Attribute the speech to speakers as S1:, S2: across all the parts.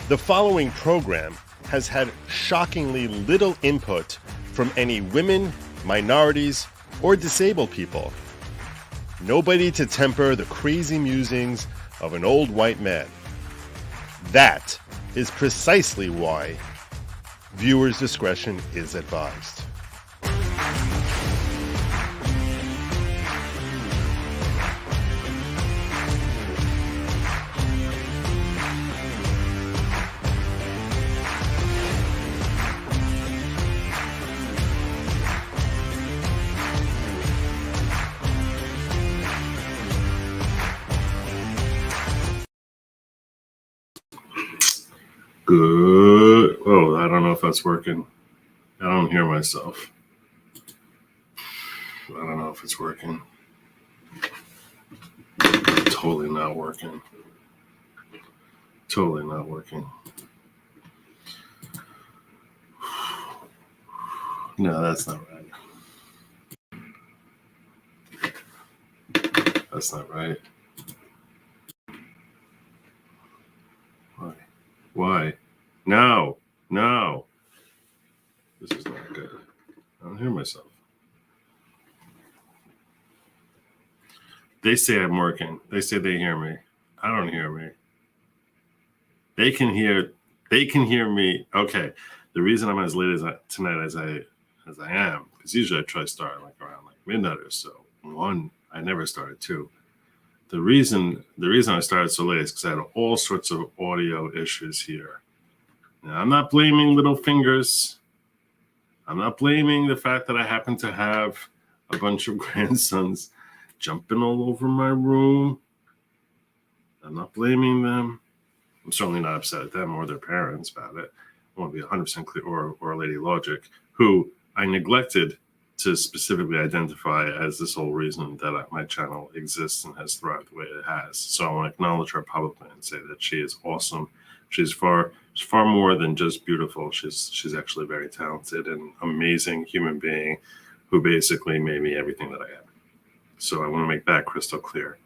S1: The following program has had shockingly little input from any women, minorities, or disabled people. Nobody to temper the crazy musings of an old white man. That is precisely why viewers' discretion is advised.
S2: Good. Oh, I don't know if that's working. I don't hear myself. I don't know if it's working. Totally not working. Totally not working. No, that's not right. That's not right. Why? No. This is not good. I don't hear myself. They say I'm working. They say they hear me. I don't hear me. They can hear me. Okay. The reason I'm as late tonight as I am, because usually I try to start around midnight or so. One, I never started 2. The reason I started so late is because I had all sorts of audio issues here. Now, I'm not blaming little fingers. I'm not blaming the fact that I happen to have a bunch of grandsons jumping all over my room. I'm not blaming them. I'm certainly not upset at them or their parents about it. I want to be 100% clear, or Lady Lawgic, who I neglected to specifically identify as this whole reason that my channel exists and has thrived the way it has. So I want to acknowledge her publicly and say that she is awesome. She's far more than just beautiful. She's actually a very talented and amazing human being who basically made me everything that I am. So I want to make that crystal clear.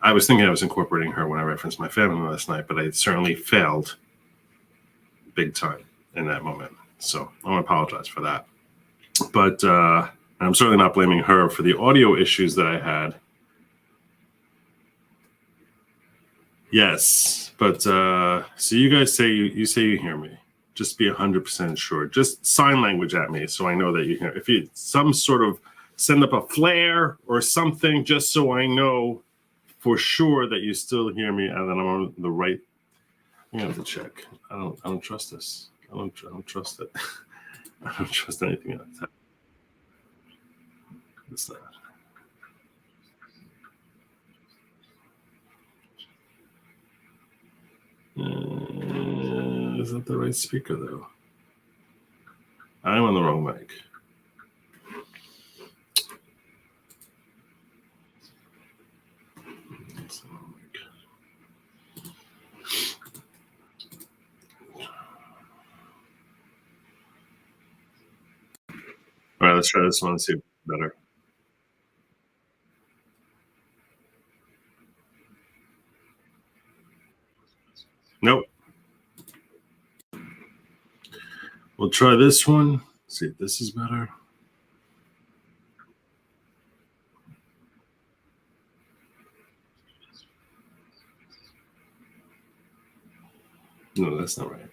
S2: I was thinking I was incorporating her when I referenced my family last night, but I certainly failed big time in that moment. So I want to apologize for that. But I'm certainly not blaming her for the audio issues that I had. Yes, but so you guys say you say you hear me. Just be 100% sure. Just sign language at me so I know that you hear. If you some sort of send up a flare or something, just so I know for sure that you still hear me and that I'm on the right. I'm gonna have to check. I don't trust this. I don't trust it. I don't trust anything like that. It's not. Is that the right speaker though? I'm on the wrong mic. All right, let's try this one and see if it's better. Nope. We'll try this one. See if this is better. No, that's not right.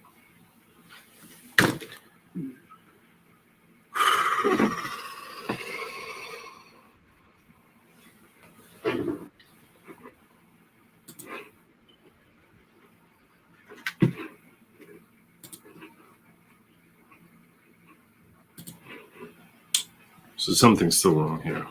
S2: So something's still wrong here.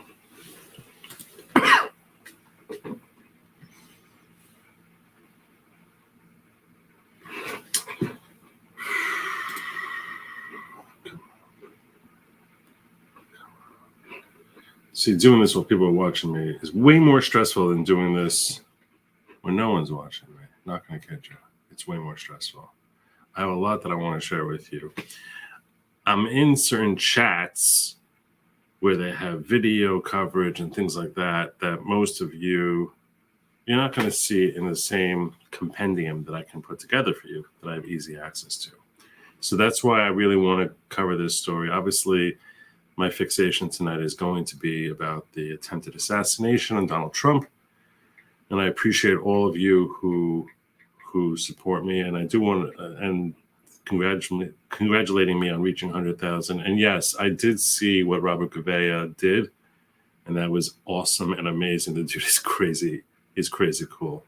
S2: See, doing this while people are watching me is way more stressful than doing this when no one's watching me. Not going to kid you. It's way more stressful. I have a lot that I want to share with you. I'm in certain chats where they have video coverage and things like that most of you you're not going to see it in the same compendium that I can put together for you, that I have easy access to. So that's why I really want to cover this story. Obviously, my fixation tonight is going to be about the attempted assassination on Donald Trump. And I appreciate all of you who support me. And I do want to, and congratulating me on reaching 100,000. And yes, I did see what Robert Gouveia did. And that was awesome and amazing. The dude is crazy. He's crazy cool.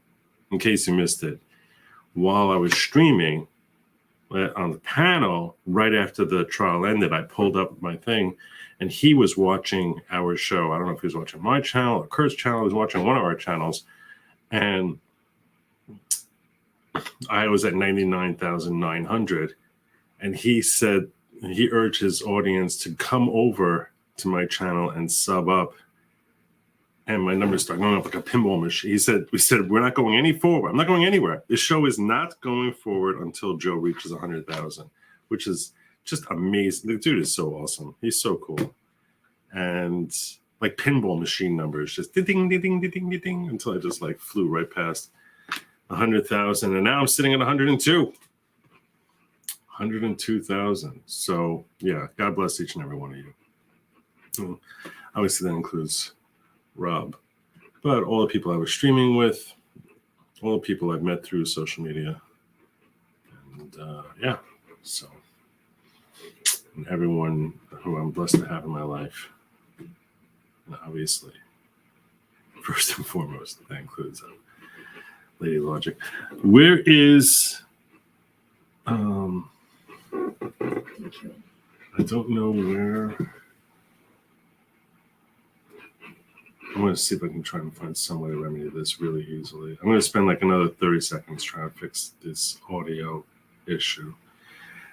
S2: In case you missed it, while I was streaming on the panel, right after the trial ended, I pulled up my thing, and he was watching our show. I don't know if he was watching my channel or Kurt's channel. He was watching one of our channels, and I was at 99,900. And he said, he urged his audience to come over to my channel and sub up. And my numbers start going up like a pinball machine. We said, we're not going any forward. I'm not going anywhere. This show is not going forward until Joe reaches 100,000, which is just amazing. The dude is so awesome. He's so cool. And like pinball machine numbers, just ding, ding, ding, ding, ding, ding, ding, until I just like flew right past 100,000. And now I'm sitting at 102,000. So yeah, God bless each and every one of you. And obviously that includes Rob, but all the people I was streaming with, all the people I've met through social media, and yeah, so, and everyone who I'm blessed to have in my life, and obviously, first and foremost, that includes Lady Lawgic. Where is, I don't know where. I'm going to see if I can try and find some way to remedy this really easily. I'm going to spend like another 30 seconds trying to fix this audio issue.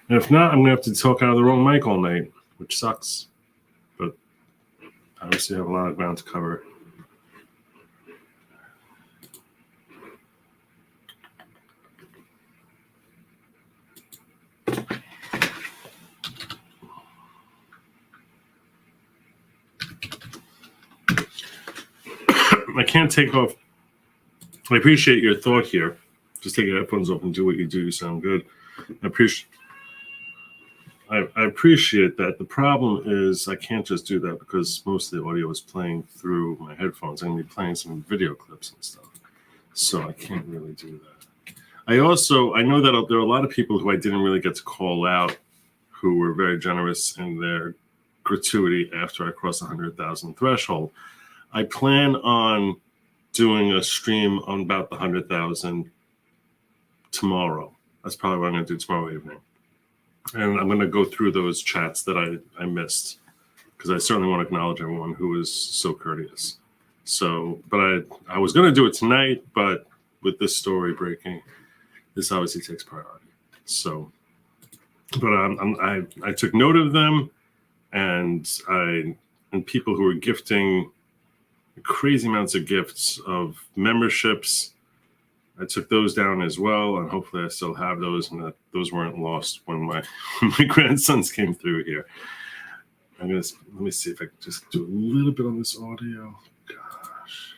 S2: And if not, I'm going to have to talk out of the wrong mic all night, which sucks. But I obviously have a lot of ground to cover. I can't take off. I appreciate your thought here. Just take your headphones off and do what you do. You sound good. I appreciate that. The problem is I can't just do that because most of the audio is playing through my headphones. I'm going to be playing some video clips and stuff. So I can't really do that. I know that there are a lot of people who I didn't really get to call out who were very generous in their gratuity after I crossed the 100,000 threshold. I plan on doing a stream on about the 100,000 tomorrow. That's probably what I'm going to do tomorrow evening. And I'm going to go through those chats that I missed, because I certainly want to acknowledge everyone who was so courteous. So, but I was going to do it tonight, but with this story breaking, this obviously takes priority. So, but I took note of them, and people who were gifting crazy amounts of gifts of memberships, I took those down as well, and hopefully I still have those, and that those weren't lost when my grandsons came through here. Let me see if I can just do a little bit on this audio. Gosh.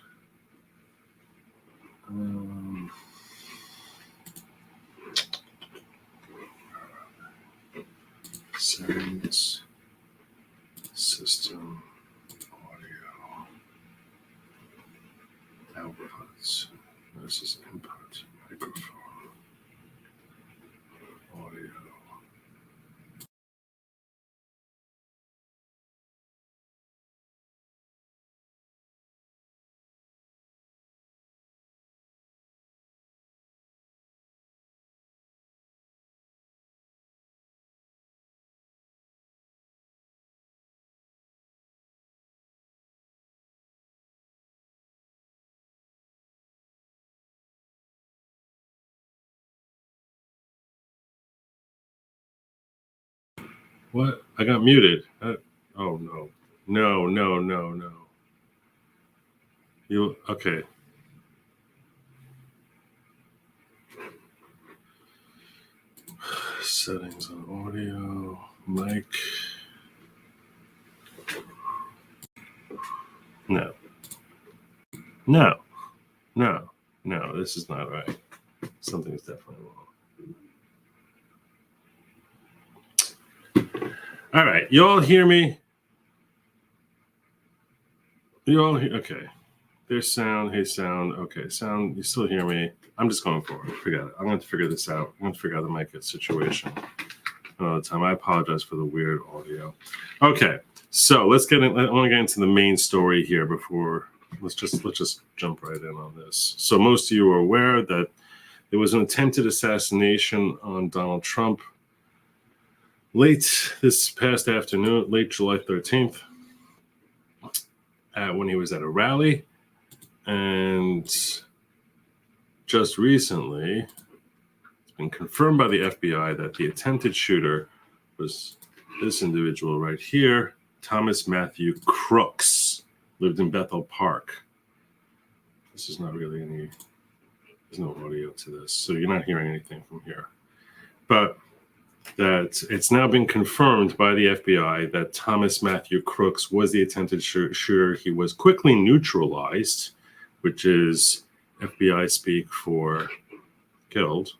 S2: Settings, system, audio, outputs. This is input, microphone, audio. What? I got muted. Oh, no. No. Okay. Settings on audio, mic. No. No, this is not right. Something is definitely wrong. All right, you all hear me? You all hear? Okay. There's sound. Hey, sound. Okay, sound. You still hear me? I'm just going forward. Forget it. I'm going to figure this out. I'm going to figure out the mic situation another time. I apologize for the weird audio. Okay, so let's get in. I want to get into the main story here before. Let's just jump right in on this. So most of you are aware that there was an attempted assassination on Donald Trump late this past afternoon, late July 13th, when he was at a rally. And just recently, it's been confirmed by the FBI that the attempted shooter was this individual right here, Thomas Matthew Crooks, lived in Bethel Park. This is not really there's no audio to this, so you're not hearing anything from here. But that it's now been confirmed by the FBI that Thomas Matthew Crooks was the attempted shooter. He was quickly neutralized, which is FBI speak for killed.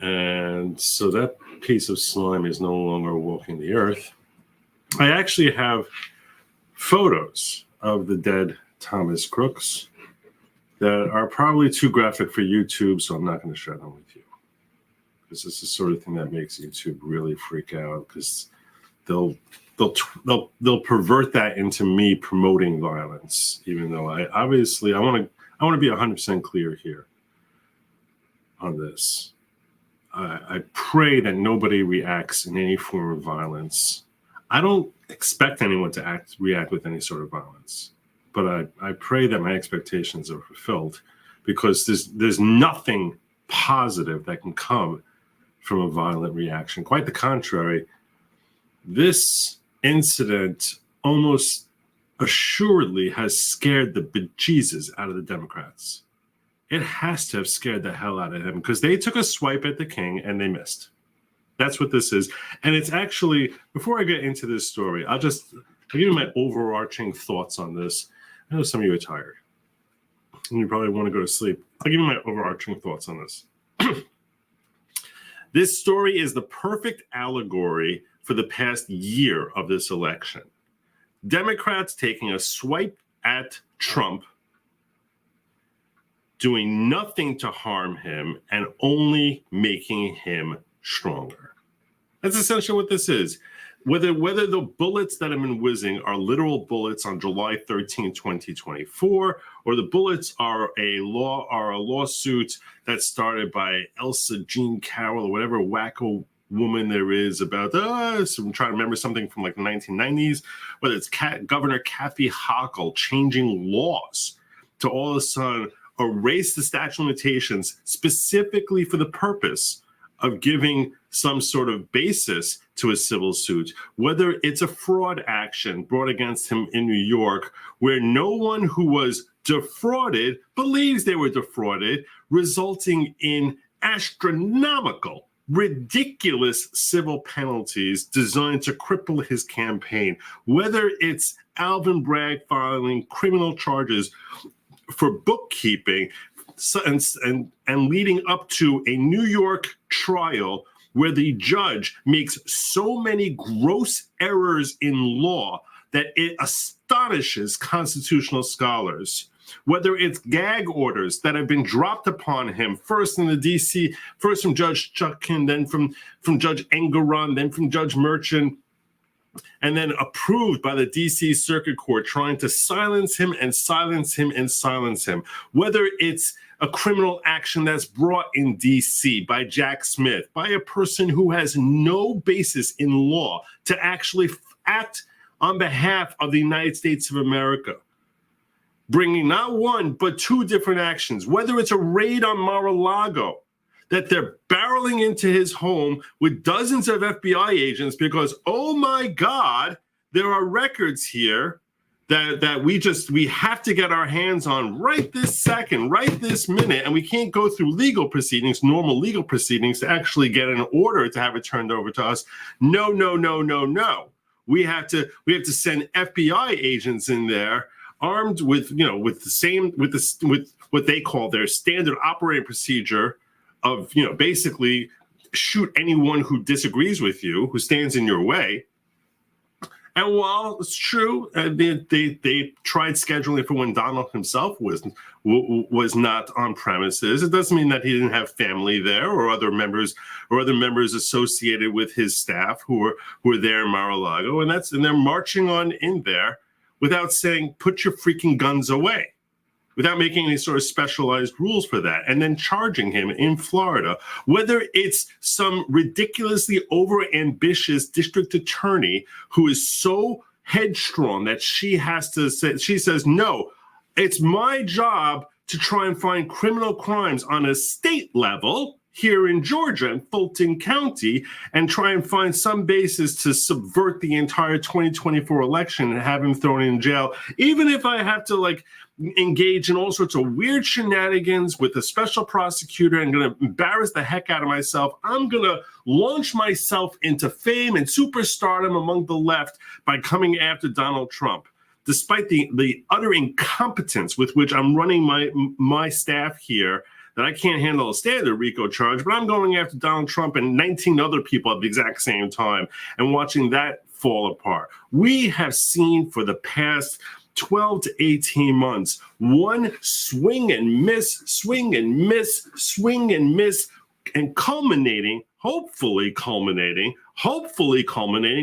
S2: And so that piece of slime is no longer walking the earth. I actually have photos of the dead Thomas Crooks that are probably too graphic for YouTube, so I'm not going to share them with you. Because this is the sort of thing that makes YouTube really freak out, because they'll pervert that into me promoting violence, even though I want to be 100% clear here on this. I pray that nobody reacts in any form of violence. I don't expect anyone to react with any sort of violence, but I pray that my expectations are fulfilled, because there's nothing positive that can come from a violent reaction. Quite the contrary. This incident almost assuredly has scared the bejesus out of the Democrats. It has to have scared the hell out of him, because they took a swipe at the king and they missed. That's what this is. And it's actually, before I get into this story, I'll give you my overarching thoughts on this. I know some of you are tired and you probably want to go to sleep. I'll give you my overarching thoughts on this. This story is the perfect allegory for the past year of this election. Democrats taking a swipe at Trump, doing nothing to harm him, and only making him stronger. That's essentially what this is. Whether the bullets that have been whizzing are literal bullets on July 13, 2024, or the bullets are a lawsuit that started by Elsa Jean Carroll or whatever wacko woman there is about, so I'm trying to remember something from like the 1990s, whether it's Governor Kathy Hochul changing laws to all of a sudden erase the statute of limitations specifically for the purpose of giving some sort of basis to a civil suit, whether it's a fraud action brought against him in New York, where no one who was defrauded believes they were defrauded, resulting in astronomical, ridiculous civil penalties designed to cripple his campaign, whether it's Alvin Bragg filing criminal charges for bookkeeping and leading up to a New York trial where the judge makes so many gross errors in law that it astonishes constitutional scholars. Whether it's gag orders that have been dropped upon him, first in the DC, first from Judge Chutkin, then from Judge Engeron, then from Judge Merchant, and then approved by the DC Circuit Court, trying to silence him and silence him and silence him. Whether it's a criminal action that's brought in DC by Jack Smith, by a person who has no basis in law to actually act on behalf of the United States of America, bringing not one, but two different actions. Whether it's a raid on Mar-a-Lago, that they're barreling into his home with dozens of FBI agents because, oh my God, there are records here that we have to get our hands on right this second, right this minute, and we can't go through legal proceedings, normal legal proceedings, to actually get an order to have it turned over to us. No. We have to send FBI agents in there armed with what they call their standard operating procedure of, basically shoot anyone who disagrees with you, who stands in your way. And while it's true, they tried scheduling for when Donald himself was not on premises. It doesn't mean that he didn't have family there or other members associated with his staff who were there in Mar-a-Lago, and they're marching on in there without saying, "Put your freaking guns away," without making any sort of specialized rules for that, and then charging him in Florida, whether it's some ridiculously overambitious district attorney who is so headstrong that she says, "No, it's my job to try and find criminal crimes on a state level here in Georgia in Fulton County and try and find some basis to subvert the entire 2024 election and have him thrown in jail, even if I have to engage in all sorts of weird shenanigans with a special prosecutor and going to embarrass the heck out of myself. I'm going to launch myself into fame and superstardom among the left by coming after Donald Trump." Despite the utter incompetence with which I'm running my staff here, that I can't handle a standard RICO charge, but I'm going after Donald Trump and 19 other people at the exact same time and watching that fall apart. We have seen for the past 12 to 18 months, one swing and miss, swing and miss, swing and miss, and hopefully culminating,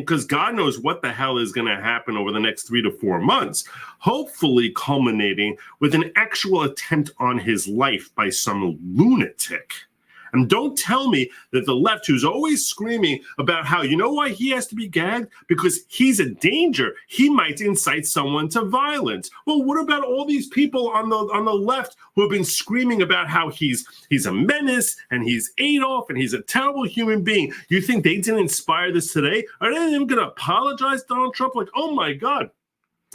S2: because God knows what the hell is going to happen over the next 3 to 4 months, hopefully culminating with an actual attempt on his life by some lunatic. And don't tell me that the left, who's always screaming about how, you know why he has to be gagged? Because he's a danger. He might incite someone to violence. Well, what about all these people on the left who have been screaming about how he's a menace and he's Adolf and he's a terrible human being? You think they didn't inspire this today? Are they even going to apologize, Donald Trump? Oh my God.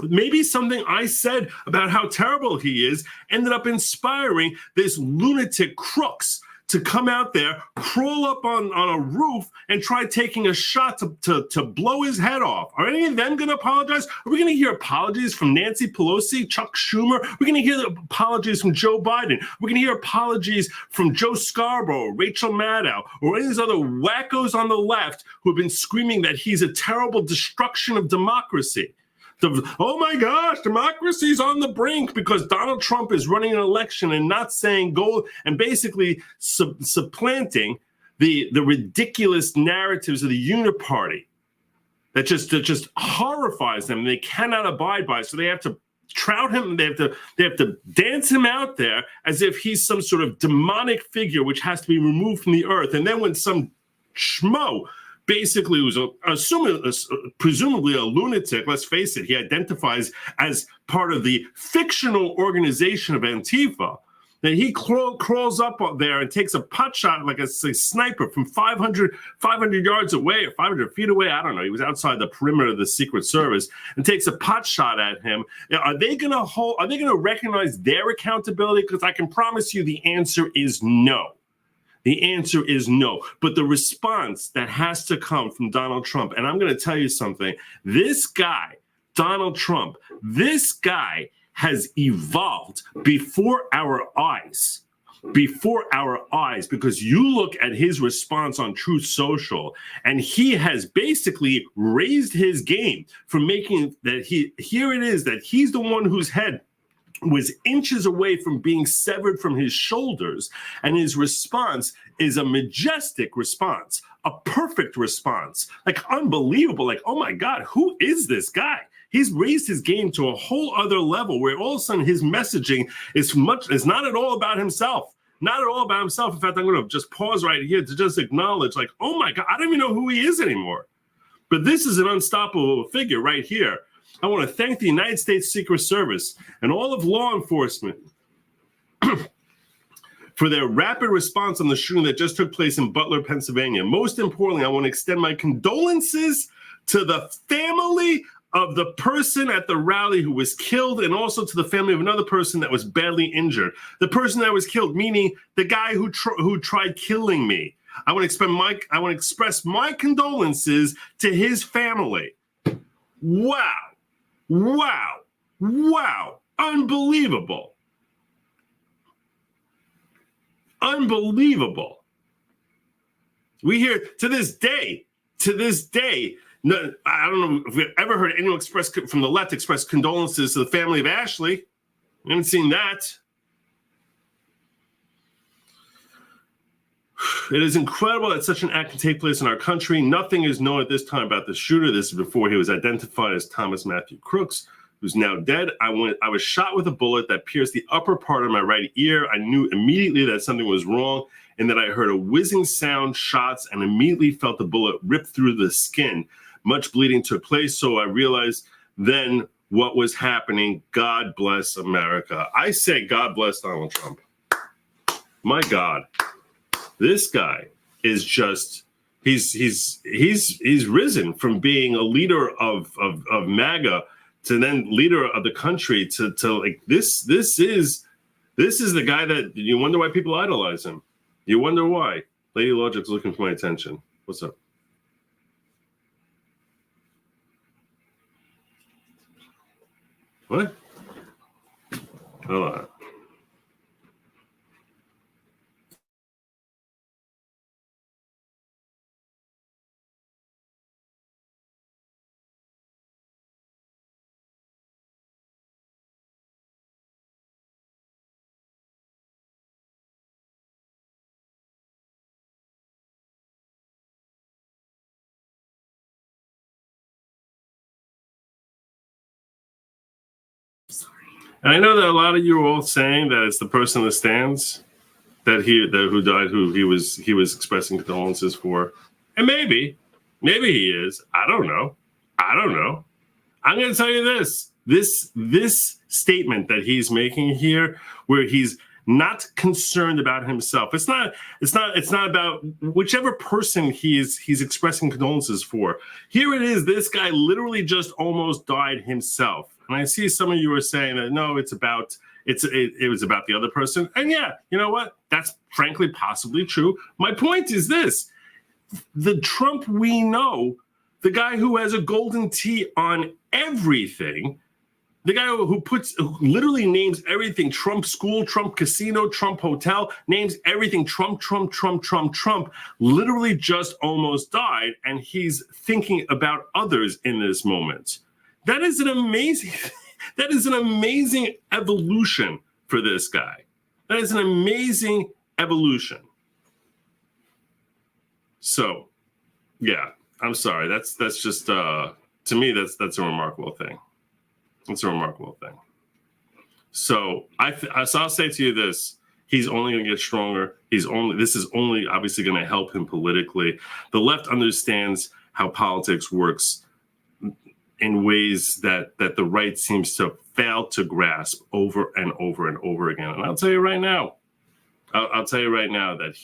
S2: Maybe something I said about how terrible he is ended up inspiring this lunatic crooks to come out there, crawl up on a roof, and try taking a shot to blow his head off. Are any of them going to apologize? Are we going to hear apologies from Nancy Pelosi, Chuck Schumer? We're going to hear apologies from Joe Biden. We're going to hear apologies from Joe Scarborough, Rachel Maddow, or any of these other wackos on the left who have been screaming that he's a terrible destruction of democracy. Oh my gosh, democracy's on the brink because Donald Trump is running an election and not saying go and basically supplanting the ridiculous narratives of the uniparty that just horrifies them. They cannot abide by it, so they have to trout him. They have to dance him out there as if he's some sort of demonic figure which has to be removed from the earth. And then when some schmo basically was presumably a lunatic, let's face it, he identifies as part of the fictional organization of Antifa, then he crawls up there and takes a pot shot like a sniper from 500 yards away or 500 feet away. I don't know. He was outside the perimeter of the Secret Service and takes a pot shot at him. Are they going to recognize their accountability? Because I can promise you the answer is no. The answer is no. But the response that has to come from Donald Trump, and I'm going to tell you something, this guy, Donald Trump, this guy has evolved before our eyes, because you look at his response on Truth Social, and he has basically raised his game from making that here it is that he's the one whose head was inches away from being severed from his shoulders, and his response is a majestic response, a perfect response, unbelievable, oh my God, who is this guy? He's raised his game to a whole other level where all of a sudden his messaging is not at all about himself. Not at all about himself. In fact, I'm going to just pause right here to just acknowledge, oh my God, I don't even know who he is anymore. But this is an unstoppable figure right here. I want to thank the United States Secret Service and all of law enforcement for their rapid response on the shooting that just took place in Butler, Pennsylvania. Most importantly, I want to extend my condolences to the family of the person at the rally who was killed, and also to the family of another person that was badly injured. The person that was killed, meaning the guy who tried killing me. I want to express my condolences to his family. Wow. Wow. Wow. Unbelievable. unbelievable. We hear to this day, no, I don't know if we've ever heard anyone from the left express condolences to the family of Ashley. We haven't seen that. It is incredible that such an act can take place in our country. Nothing is known at this time about the shooter. This is before he was identified as Thomas Matthew Crooks, who's now dead. I was shot with a bullet that pierced the upper part of my right ear. I knew immediately that something was wrong and that I heard a whizzing sound, shots, and immediately felt the bullet rip through the skin. Much bleeding took place, so I realized then what was happening. God bless America. I say God bless Donald Trump. My God. This guy is just he's risen from being a leader of MAGA to then leader of the country to like this is the guy that you wonder why people idolize him. You wonder why. Lady Lawgic's looking for my attention. What's up? What? Hold on. And I know that a lot of you are all saying that it's the person in the stands who died, who he was expressing condolences for, and maybe he is. I don't know. I'm going to tell you this statement that he's making here, where he's not concerned about himself. It's not about whichever person he's expressing condolences for. Here it is. This guy literally just almost died himself. And I see some of you are saying that no, it was about the other person. And yeah, you know what? That's frankly possibly true. My point is this: the Trump we know, the guy who has a golden T on everything, the guy who literally names everything: Trump school, Trump casino, Trump hotel, names everything Trump, literally just almost died. And he's thinking about others in this moment. That is an amazing evolution for this guy. That is an amazing evolution. So, yeah, I'm sorry. That's just to me that's a remarkable thing. It's a remarkable thing. So I'll say to you this: he's only going to get stronger. This is only obviously going to help him politically. The left understands how politics works in ways that the right seems to fail to grasp over and over and over again. And I'll tell you right now, that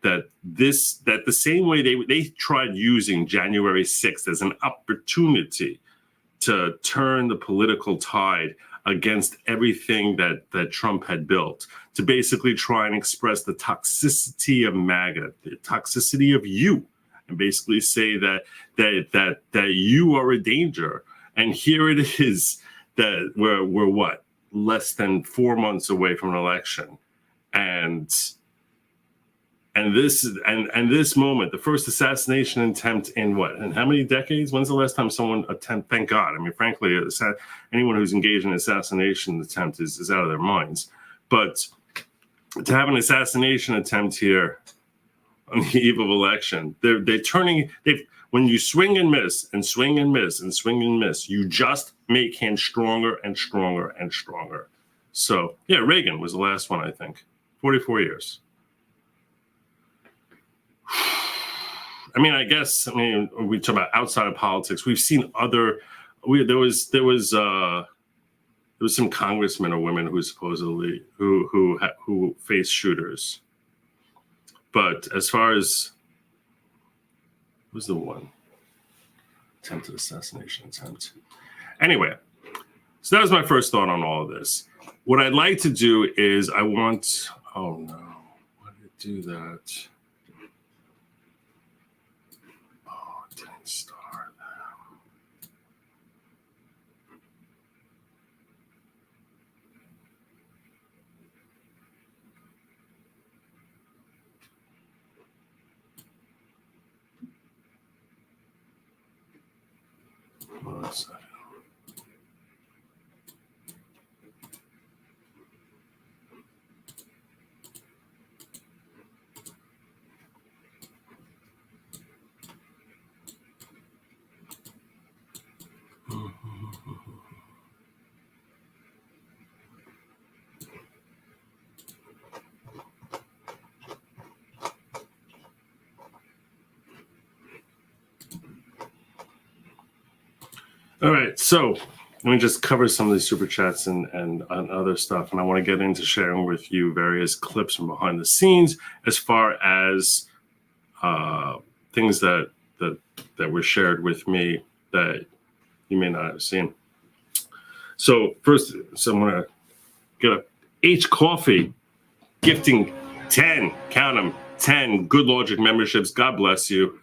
S2: that the same way they tried using January 6th as an opportunity to turn the political tide against everything that Trump had built, to basically try and express the toxicity of MAGA, the toxicity of you, and basically say that you are a danger. And here it is that we're what, less than 4 months away from an election, and this moment, the first assassination attempt in what, and how many decades? When's the last time someone thank God. I mean, frankly, anyone who's engaged in an assassination attempt is out of their minds. But to have an assassination attempt here on the eve of election, when you swing and miss and swing and miss and swing and miss, you just make him stronger and stronger and stronger. So yeah, Reagan was the last one, I think. 44 years. I mean, we talk about outside of politics. We've seen there was some congressmen or women who supposedly who faced shooters. But as far as who's the one attempted assassination attempt? Anyway, so that was my first thought on all of this. What I'd like to do is oh no, why did it do that? Oh, it didn't start. 1 second. All right, so let me just cover some of these super chats and other stuff, and I want to get into sharing with you various clips from behind the scenes as far as things that were shared with me that you may not have seen. So first, I'm going to get a H Coffee gifting 10, count them, 10 Good Lawgic memberships. God bless you.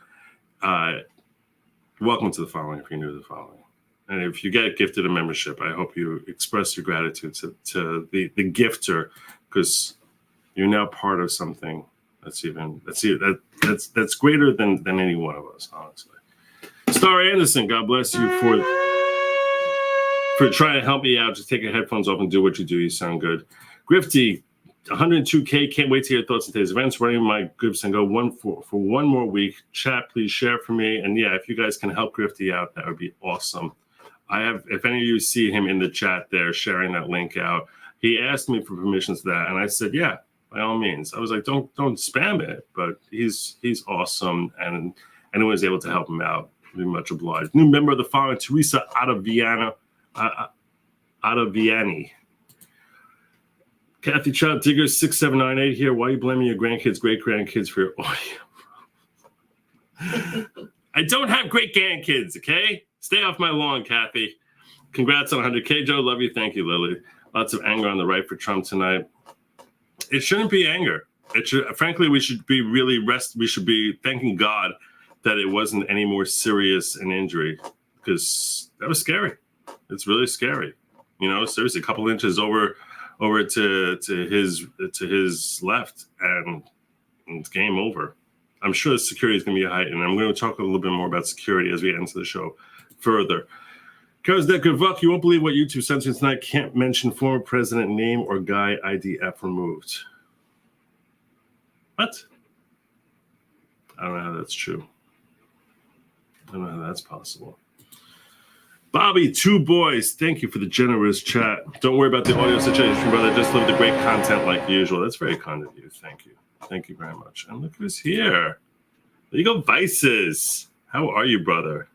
S2: Welcome to the following if you're new to the following. And if you get gifted a membership, I hope you express your gratitude to the gifter, because you're now part of something that's greater than any one of us, honestly. Star Anderson, God bless you for trying to help me out. Just take your headphones off and do what you do. You sound good. Grifty, 102K. Can't wait to hear your thoughts on today's events. Running my groups and go for one more week. Chat, please share for me. And yeah, if you guys can help Grifty out, that would be awesome. If any of you see him in the chat there sharing that link out, he asked me for permissions to that, and I said, yeah, by all means. I was like, don't spam it, but he's awesome, and anyone who's able to help him out, I'd be much obliged. New member of the following, Teresa out of Vianney. Kathy Child Digger 6798 here. Why are you blaming your grandkids, great grandkids for your audio? I don't have great grandkids, okay? Stay off my lawn, Kathy. Congrats on 100K, Joe. Love you. Thank you, Lily. Lots of anger on the right for Trump tonight. It shouldn't be anger. Frankly, we should be we should be thanking God that it wasn't any more serious an injury, because that was scary. It's really scary. You know, seriously, a couple inches over to his left, and it's game over. I'm sure the security is going to be heightened, and I'm going to talk a little bit more about security as we get into the show further. Vuk, you won't believe what YouTube censored tonight. Can't mention former president name or guy IDF removed. What? I don't know how that's true. I don't know how that's possible. Bobby, two boys, thank you for the generous chat. Don't worry about the audio situation, brother. Just live the great content like usual. That's very kind of you. Thank you. Thank you very much. And look who's here. There you go, Vices. How are you, brother?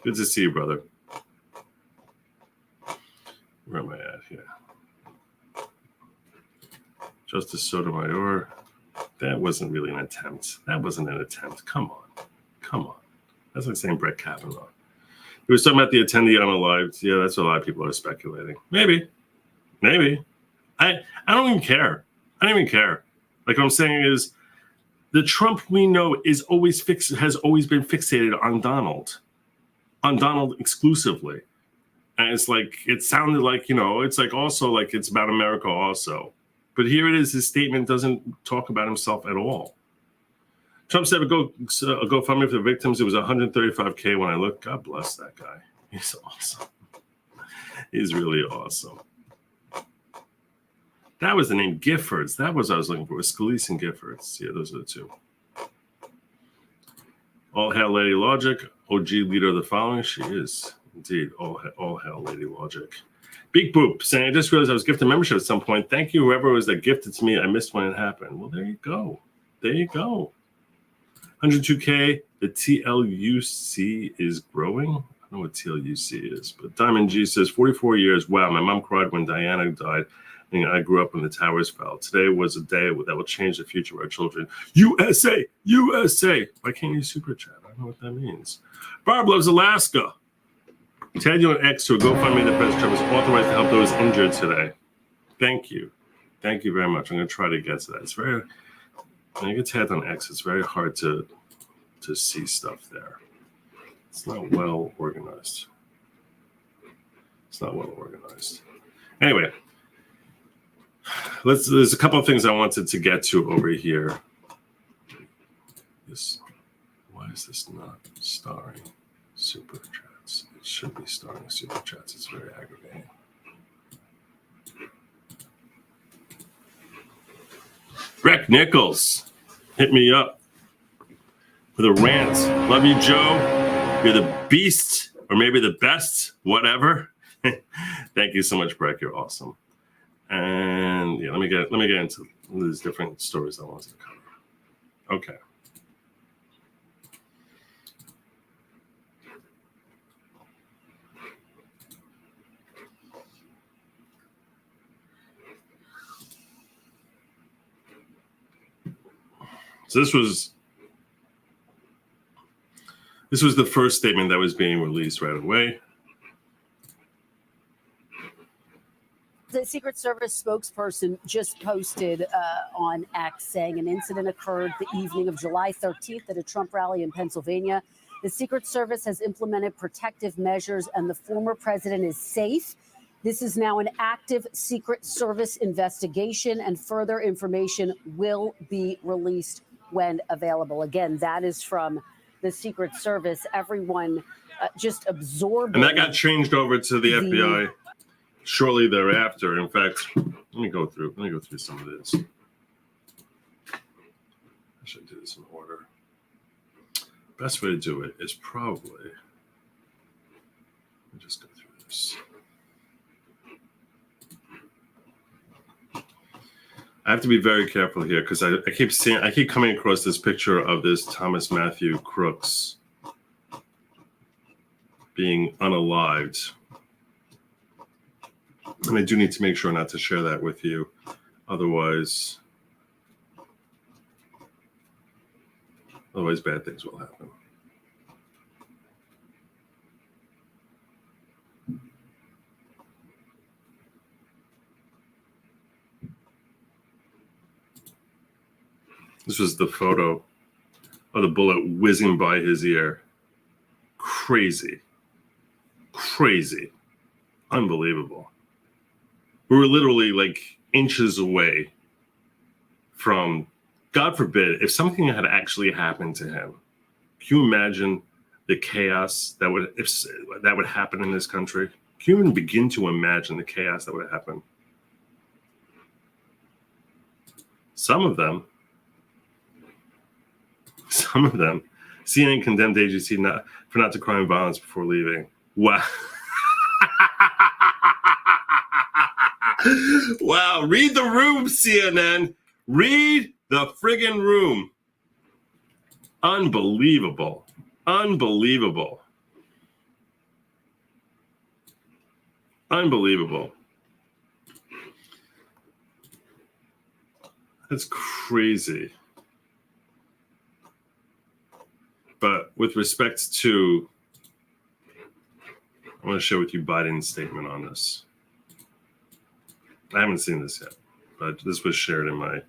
S2: Good to see you, brother. Where am I at here? Justice Sotomayor. That wasn't really an attempt. That wasn't an attempt. Come on. Come on. That's like saying Brett Kavanaugh. He was talking about the attendee unalived. Yeah, that's what a lot of people are speculating. Maybe. I don't even care. I don't even care. Like, what I'm saying is, the Trump we know has always been fixated on Donald exclusively. And it's like, it sounded like, it's like also like it's about America also. But here it is, his statement doesn't talk about himself at all. Trump said, go fund me for the victims. It was 135K when I looked. God bless that guy. He's awesome. He's really awesome. That was the name, Giffords. That was what I was looking for. It was Scalise and Giffords. Yeah, those are the two. All hail Lady Lawgic, OG leader of the following. She is indeed. All hail Lady Lawgic. Big Boop saying, I just realized I was gifted membership at some point. Thank you, whoever it was that gifted to me. I missed when it happened. Well, there you go. There you go. 102K. The TLUC is growing. I don't know what TLUC is, but Diamond G says 44 years. Wow, my mom cried when Diana died. And I grew up when the towers fell. Today was a day that will change the future of our children. USA! USA! Why can't you super chat? I don't know what that means. Barb loves Alaska. Ted you an X to a GoFundMe that President Trump is authorized to help those injured today. Thank you. Thank you very much. I'm going to try to get to that. It's very, when you get tagged on X, it's very hard to see stuff there. It's not well organized. It's not well organized. Anyway. There's a couple of things I wanted to get to over here. Why is this not starring super chat? should be starting super chats. It's very aggravating. Breck Nichols, hit me up with a rant. Love you, Joe. You're the beast, or maybe the best, whatever. Thank you so much, Breck. You're awesome. And yeah, let me get into these different stories I wanted to cover. Okay. So this was the first statement that was being released right away.
S3: The Secret Service spokesperson just posted on X saying an incident occurred the evening of July 13th at a Trump rally in Pennsylvania. The Secret Service has implemented protective measures and the former president is safe. This is now an active Secret Service investigation and further information will be released when available. Again, that is from the Secret Service. Everyone just absorbed.
S2: And that got changed over to the FBI shortly thereafter. In fact, let me go through some of this. I should do this in order. Best way to do it is probably, let me just go through this. I have to be very careful here because I keep coming across this picture of this Thomas Matthew Crooks being unalived. And I do need to make sure not to share that with you. Otherwise bad things will happen. This was the photo of the bullet whizzing by his ear. Crazy. Unbelievable. We were literally like inches away from, God forbid, if something had actually happened to him. Can you imagine the chaos that would happen in this country? Can you even begin to imagine the chaos that would happen? Some of them, CNN condemned agency for not decrying violence before leaving. Wow. Wow. Read the room, CNN. Read the friggin' room. Unbelievable. That's crazy. But with respect to, I want to share with you Biden's statement on this. I haven't seen this yet, but this was shared in my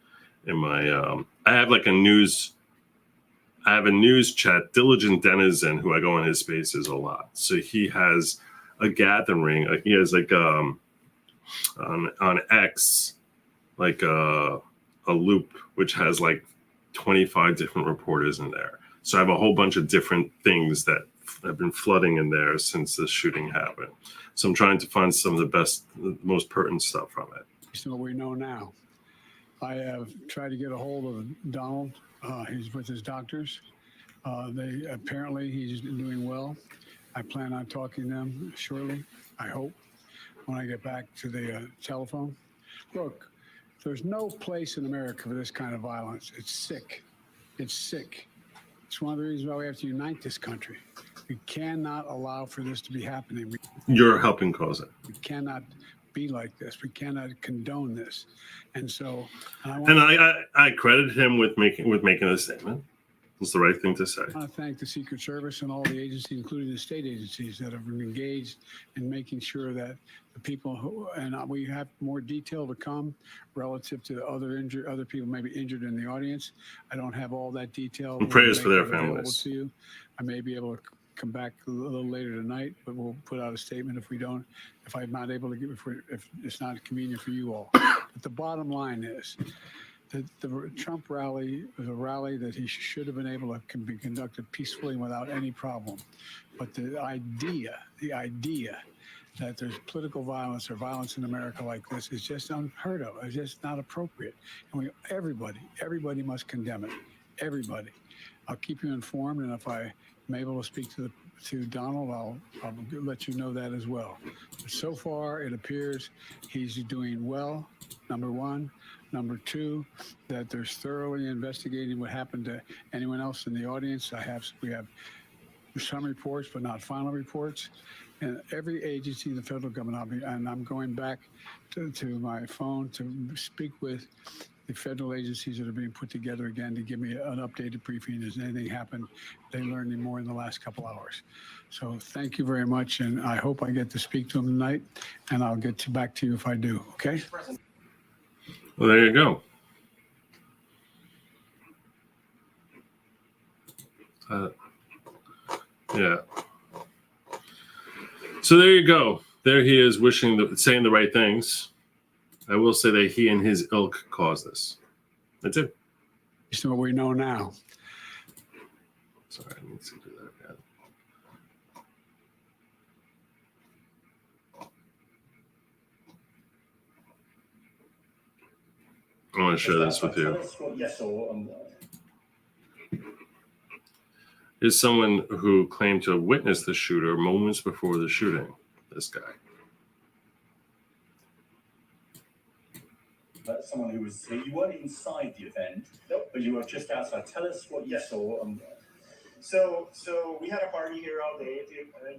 S2: I have like a news chat, Diligent Denizen, who I go in his spaces a lot. So he has a gathering. He has like on X, like a loop, which has like 25 different reporters in there. So I have a whole bunch of different things that have been flooding in there since the shooting happened. So I'm trying to find some of the most pertinent stuff from it.
S4: So we know now. I have tried to get a hold of Donald. He's with his doctors. He's doing well. I plan on talking to them shortly, I hope, when I get back to the telephone. Look, there's no place in America for this kind of violence. It's sick. It's one of the reasons why we have to unite this country. We cannot allow for this to be happening.
S2: You're helping cause it.
S4: We cannot be like this. We cannot condone this. And so,
S2: I credit him with making a statement. It's the right thing to say.
S4: I want to thank the Secret Service and all the agencies, including the state agencies, that have been engaged in making sure that the people we have more detail to come relative to other people maybe injured in the audience. I don't have all that detail.
S2: And prayers for their families.
S4: To you. I may be able to come back a little later tonight, but we'll put out a statement if I'm not able to if it's not convenient for you all. But the bottom line is, The Trump rally was a rally that he should have been able to be conducted peacefully without any problem. But the idea that there's political violence or violence in America like this is just unheard of. It's just not appropriate. And everybody must condemn it. Everybody. I'll keep you informed, and if I'm able to speak to Donald, I'll let you know that as well. But so far, it appears he's doing well, number one. Number two, that they're thoroughly investigating what happened to anyone else in the audience. We have some reports, but not final reports. And every agency in the federal government, I'm going back to my phone to speak with the federal agencies that are being put together again to give me an updated briefing. Has anything happened? They learned more in the last couple hours. So thank you very much, and I hope I get to speak to them tonight, and I'll get back to you if I do, okay?
S2: Well, there you go. Yeah. So there you go. There he is saying the right things. I will say that he and his ilk caused this. That's it.
S4: It's what we know now.
S2: Sorry, I need to do that again. I want to share this with you. Is someone who claimed to have witnessed the shooter moments before the shooting. This guy.
S5: Someone who was, you weren't inside the event, but you were just outside. Tell us what you saw.
S6: So we had a party here all day.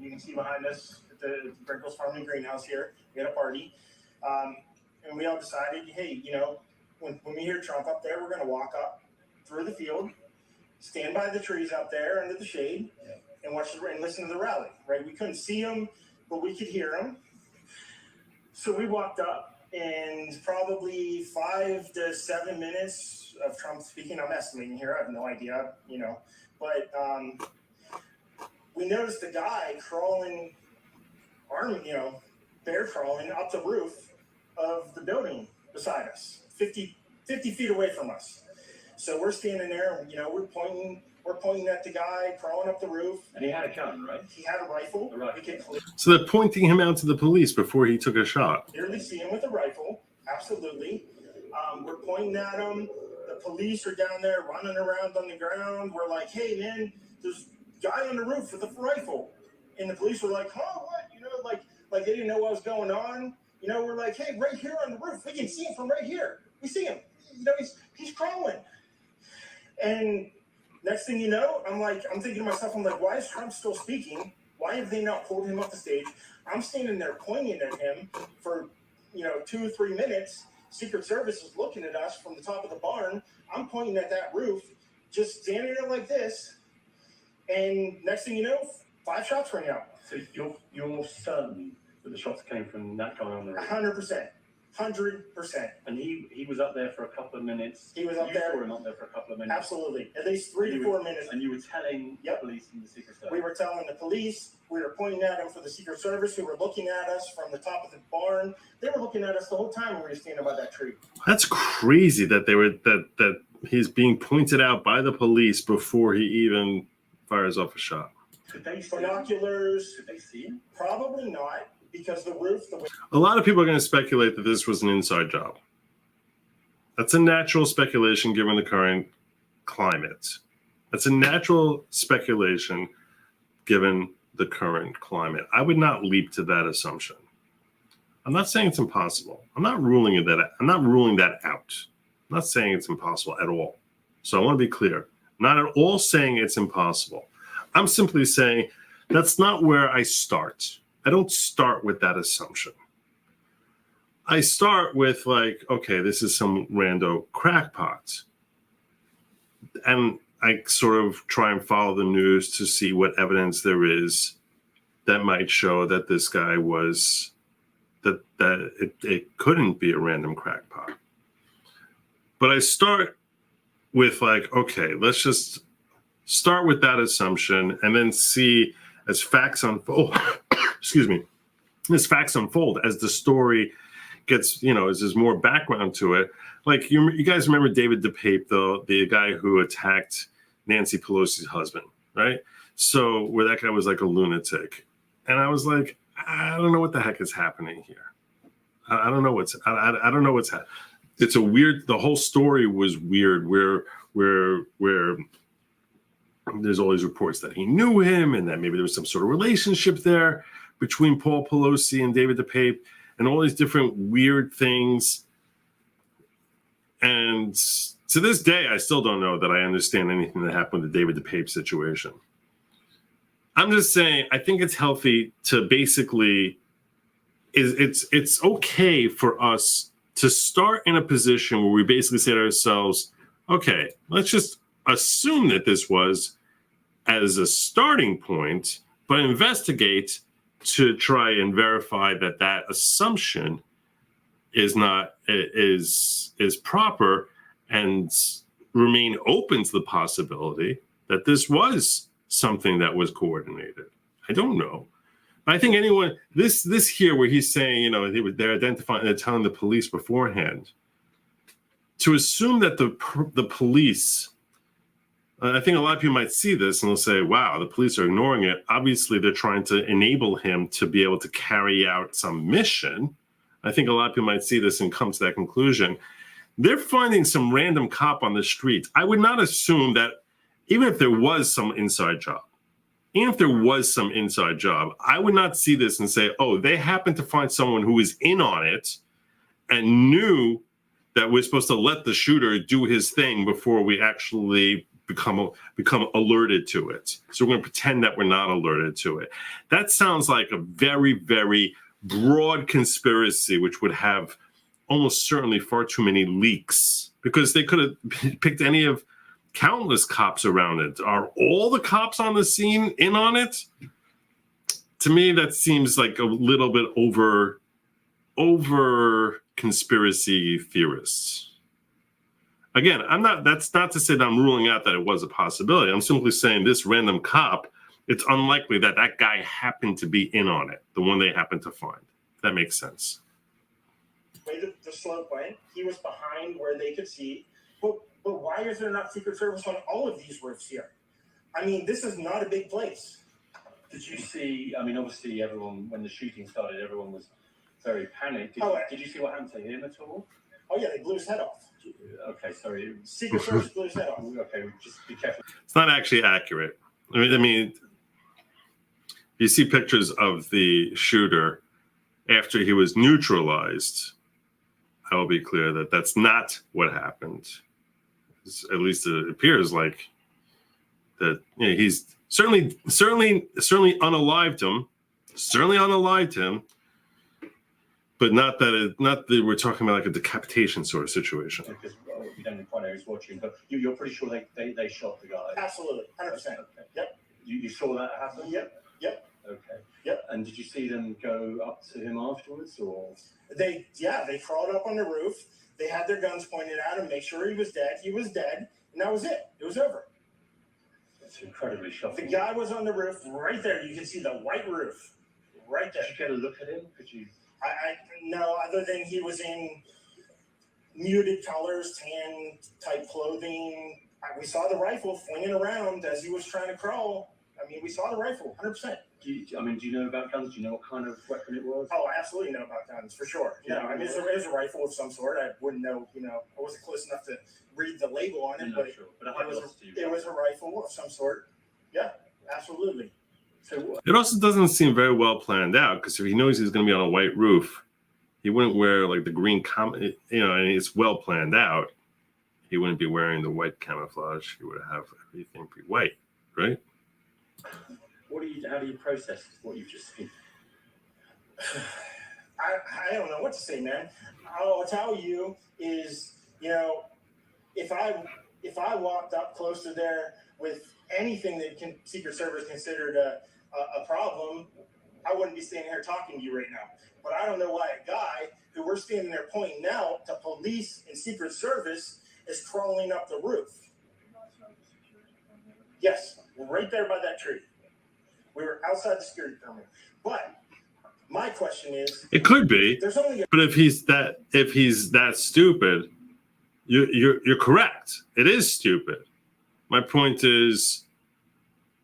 S6: You can see behind us at the Brinkles Farming Greenhouse here. We had a party, and we all decided, hey, when we hear Trump up there, we're going to walk up through the field, stand by the trees out there under the shade, and watch and listen to the rally. Right? We couldn't see him, but we could hear him. So we walked up. And probably 5 to 7 minutes of Trump speaking. I'm estimating here. I have no idea, But we noticed a guy crawling, bear crawling up the roof of the building beside us, 50 feet away from us. So we're standing there, and we're pointing at the guy crawling up the roof.
S5: And he had a gun, right?
S6: He had a rifle.
S5: Right.
S2: So they're pointing him out to the police before he took a shot.
S6: Clearly see him with a rifle. Absolutely. We're pointing at him. The police are down there running around on the ground. We're like, hey, man, there's a guy on the roof with a rifle. And the police were like, huh, what? Like they didn't know what was going on. We're like, hey, right here on the roof. We can see him from right here. We see him. He's crawling. And next thing you know, I'm thinking to myself, why is Trump still speaking? Why have they not pulled him up the stage? I'm standing there pointing at him for, 2 or 3 minutes. Secret Service is looking at us from the top of the barn. I'm pointing at that roof, just standing there like this. And next thing you know, 5 shots rang out.
S5: So you're certain that the shots came from that guy on the roof?
S6: 100%. 100%.
S5: And he was up there for a couple of minutes.
S6: He was up there.
S5: You saw him up there for a couple of minutes.
S6: Absolutely. At least 3 to 4 minutes.
S5: And you were telling the police and the Secret Service?
S6: We were telling the police. We were pointing at them for the Secret Service, who were looking at us from the top of the barn. They were looking at us the whole time when we were standing by that tree.
S2: That's crazy that that he's being pointed out by the police before he even fires off a shot.
S5: Could they see
S6: binoculars?
S5: Could they see him?
S6: Probably not. Because the roof,
S2: a lot of people are going to speculate that this was an inside job. That's a natural speculation given the current climate. That's a natural speculation given the current climate. I would not leap to that assumption. I'm not saying it's impossible. I'm not ruling that out. I'm not saying it's impossible at all. So I want to be clear. Not at all saying it's impossible. I'm simply saying that's not where I start. I don't start with that assumption. I start with okay, this is some rando crackpot. And I sort of try and follow the news to see what evidence there is that might show that this guy was, that it couldn't be a random crackpot. But I start with okay, let's just start with that assumption and then see as facts unfold. Excuse me, as facts unfold, as the story gets, is there's more background to it. Like you guys remember David DePape, the guy who attacked Nancy Pelosi's husband, right? So where that guy was like a lunatic, and I was like, I don't know what the heck is happening here. I don't know what's I don't know what's happening. It's a weird. The whole story was weird. Where there's all these reports that he knew him and that maybe there was some sort of relationship there between Paul Pelosi and David DePape and all these different weird things. And to this day, I still don't know that I understand anything that happened with the David DePape situation. I'm just saying, I think it's healthy to basically, it's okay for us to start in a position where we basically say to ourselves, okay, let's just assume that this was as a starting point, but investigate to try and verify that that assumption is proper, and remain open to the possibility that this was something that was coordinated. I don't know. I think anyone, this here where he's saying, they're identifying, they're telling the police beforehand, to assume that the police, I think a lot of people might see this and they'll say, wow, the police are ignoring it. Obviously, they're trying to enable him to be able to carry out some mission. I think a lot of people might see this and come to that conclusion. They're finding some random cop on the street. I would not assume that even if there was some inside job, I would not see this and say, oh, they happened to find someone who was in on it and knew that we're supposed to let the shooter do his thing before we actually become alerted to it. So we're going to pretend that we're not alerted to it. That sounds like a very, very broad conspiracy, which would have almost certainly far too many leaks, because they could have picked any of countless cops around it. Are all the cops on the scene in on it? To me, that seems like a little bit over conspiracy theorists. Again, that's not to say that I'm ruling out that it was a possibility. I'm simply saying this random cop, it's unlikely that that guy happened to be in on it, the one they happened to find. If that makes sense.
S6: The slope went. He was behind where they could see. But why is there not Secret Service on all of these roofs here? I mean, this is not a big place.
S5: Did you see, obviously everyone, when the shooting started, everyone was very panicked. Did you see what happened to him at all?
S6: Oh, yeah, they blew his head off.
S5: Okay, sorry.
S6: Secret Service blew his head off.
S5: Okay, just be careful.
S2: It's not actually accurate. I mean, you see pictures of the shooter after he was neutralized. I will be clear that that's not what happened. At least it appears like that. He's certainly unalived him, but not that we're talking about like a decapitation sort of situation.
S5: Because we don't quite know who's watching, but you're pretty sure they shot the guy.
S6: Absolutely, 100%.
S5: Okay.
S6: Yep.
S5: You saw that happen?
S6: Yep.
S5: Okay.
S6: Yep.
S5: And did you see them go up to him afterwards, or?
S6: They crawled up on the roof. They had their guns pointed at him, make sure he was dead. He was dead, and that was it. It was over.
S5: That's incredibly shocking.
S6: The guy was on the roof right there. You can see the white roof right there.
S5: Did you get a look at him? Could you?
S6: I no, other than he was in muted colors, tan type clothing. We saw the rifle flinging around as he was trying to crawl. I mean, we saw the rifle, 100%.
S5: Do you know about guns? Do you know what kind of weapon it was?
S6: Oh, I absolutely know about guns, for sure. I mean, it was a rifle of some sort. I wouldn't know, I wasn't close enough to read the label on it, but,
S5: sure.
S6: it was a rifle of some sort. Yeah, absolutely.
S5: So
S2: it also doesn't seem very well planned out, because if he knows he's going to be on a white roof, he wouldn't wear like the green and it's well planned out. He wouldn't be wearing the white camouflage. He would have everything be white, right?
S5: how do you process what you've just seen?
S6: I don't know what to say, man. All I'll tell you is, if I walked up close to there with anything that Secret Service considered a problem, I wouldn't be standing here talking to you right now. But I don't know why a guy who we're standing there pointing out to police and Secret Service is crawling up the roof. Yes, right there by that tree. We were outside the security perimeter. But My question is,
S2: It could be,
S6: there's only
S2: but if he's that stupid, you're correct. It is stupid. My point is,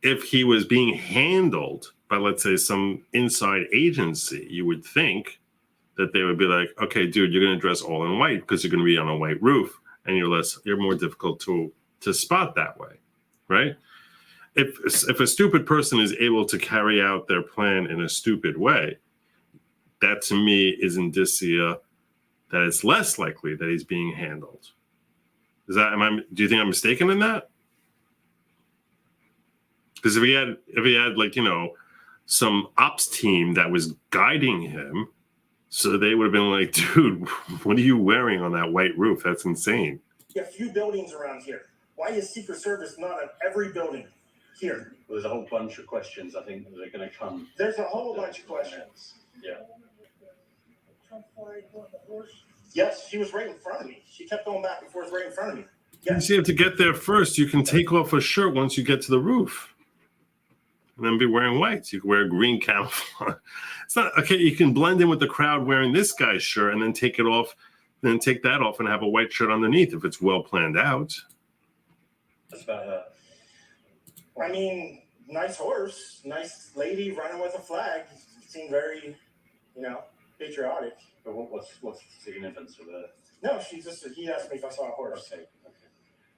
S2: if he was being handled by, let's say, some inside agency, you would think that they would be like, okay, dude, you're going to dress all in white because you're going to be on a white roof, and you're more difficult to spot that way, right? If a stupid person is able to carry out their plan in a stupid way, that to me is indicia that it's less likely that he's being handled. Do you think I'm mistaken in that? Because if he had like, some ops team that was guiding him, so they would have been like, dude, what are you wearing on that white roof? That's insane.
S6: a few buildings around here. Why is Secret Service not at every building here?
S5: Well, there's a whole bunch of questions I think that are going to come.
S6: There's a whole bunch of questions.
S5: Yeah.
S6: Yes, she was right in front of me. She kept going back and forth right in front of me. Yes.
S2: You have to get there first. You can take off a shirt once you get to the roof, and then be wearing white. You can wear green camouflage. It's not okay. You can blend in with the crowd wearing this guy's shirt, and then take it off, then take that off, and have a white shirt underneath if it's well planned out.
S5: That's about her.
S6: I mean, nice horse, nice lady running with a flag. Seemed very, patriotic.
S5: But what's the significance of her?
S6: No, he asked me if I saw a horse.
S5: Okay.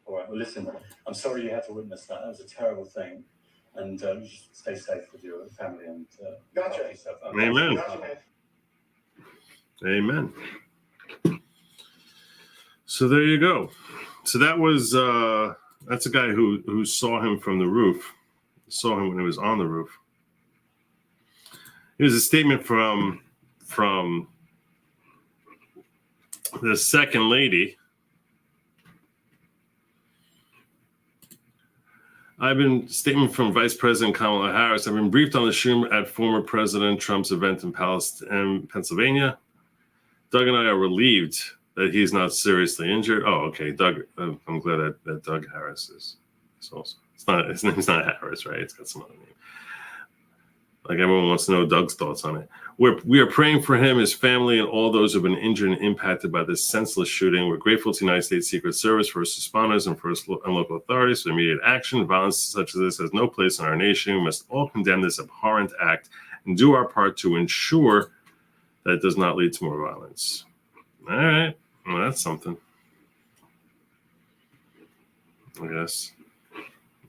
S5: All right. Well, listen, I'm sorry you had to witness that. That was a terrible thing. And you just stay safe with your family and
S6: Gotcha.
S5: yourself.
S2: Amen.
S6: Gotcha, man.
S2: Amen. So there you go. So that was that's a guy who saw him from the roof, saw him when he was on the roof. Here's a statement from the second lady. Statement from Vice President Kamala Harris. I've been briefed on the shooting at former President Trump's event in Pennsylvania. Doug and I are relieved that he's not seriously injured. Oh, okay, Doug. I'm glad that Doug Harris is also. His name's not Harris, right? It's got some other name. Like everyone wants to know Doug's thoughts on it. We are praying for him, his family, and all those who have been injured and impacted by this senseless shooting. We're grateful to the United States Secret Service, first responders, and local authorities for immediate action. Violence such as this has no place in our nation. We must all condemn this abhorrent act and do our part to ensure that it does not lead to more violence. All right. Well, that's something. I guess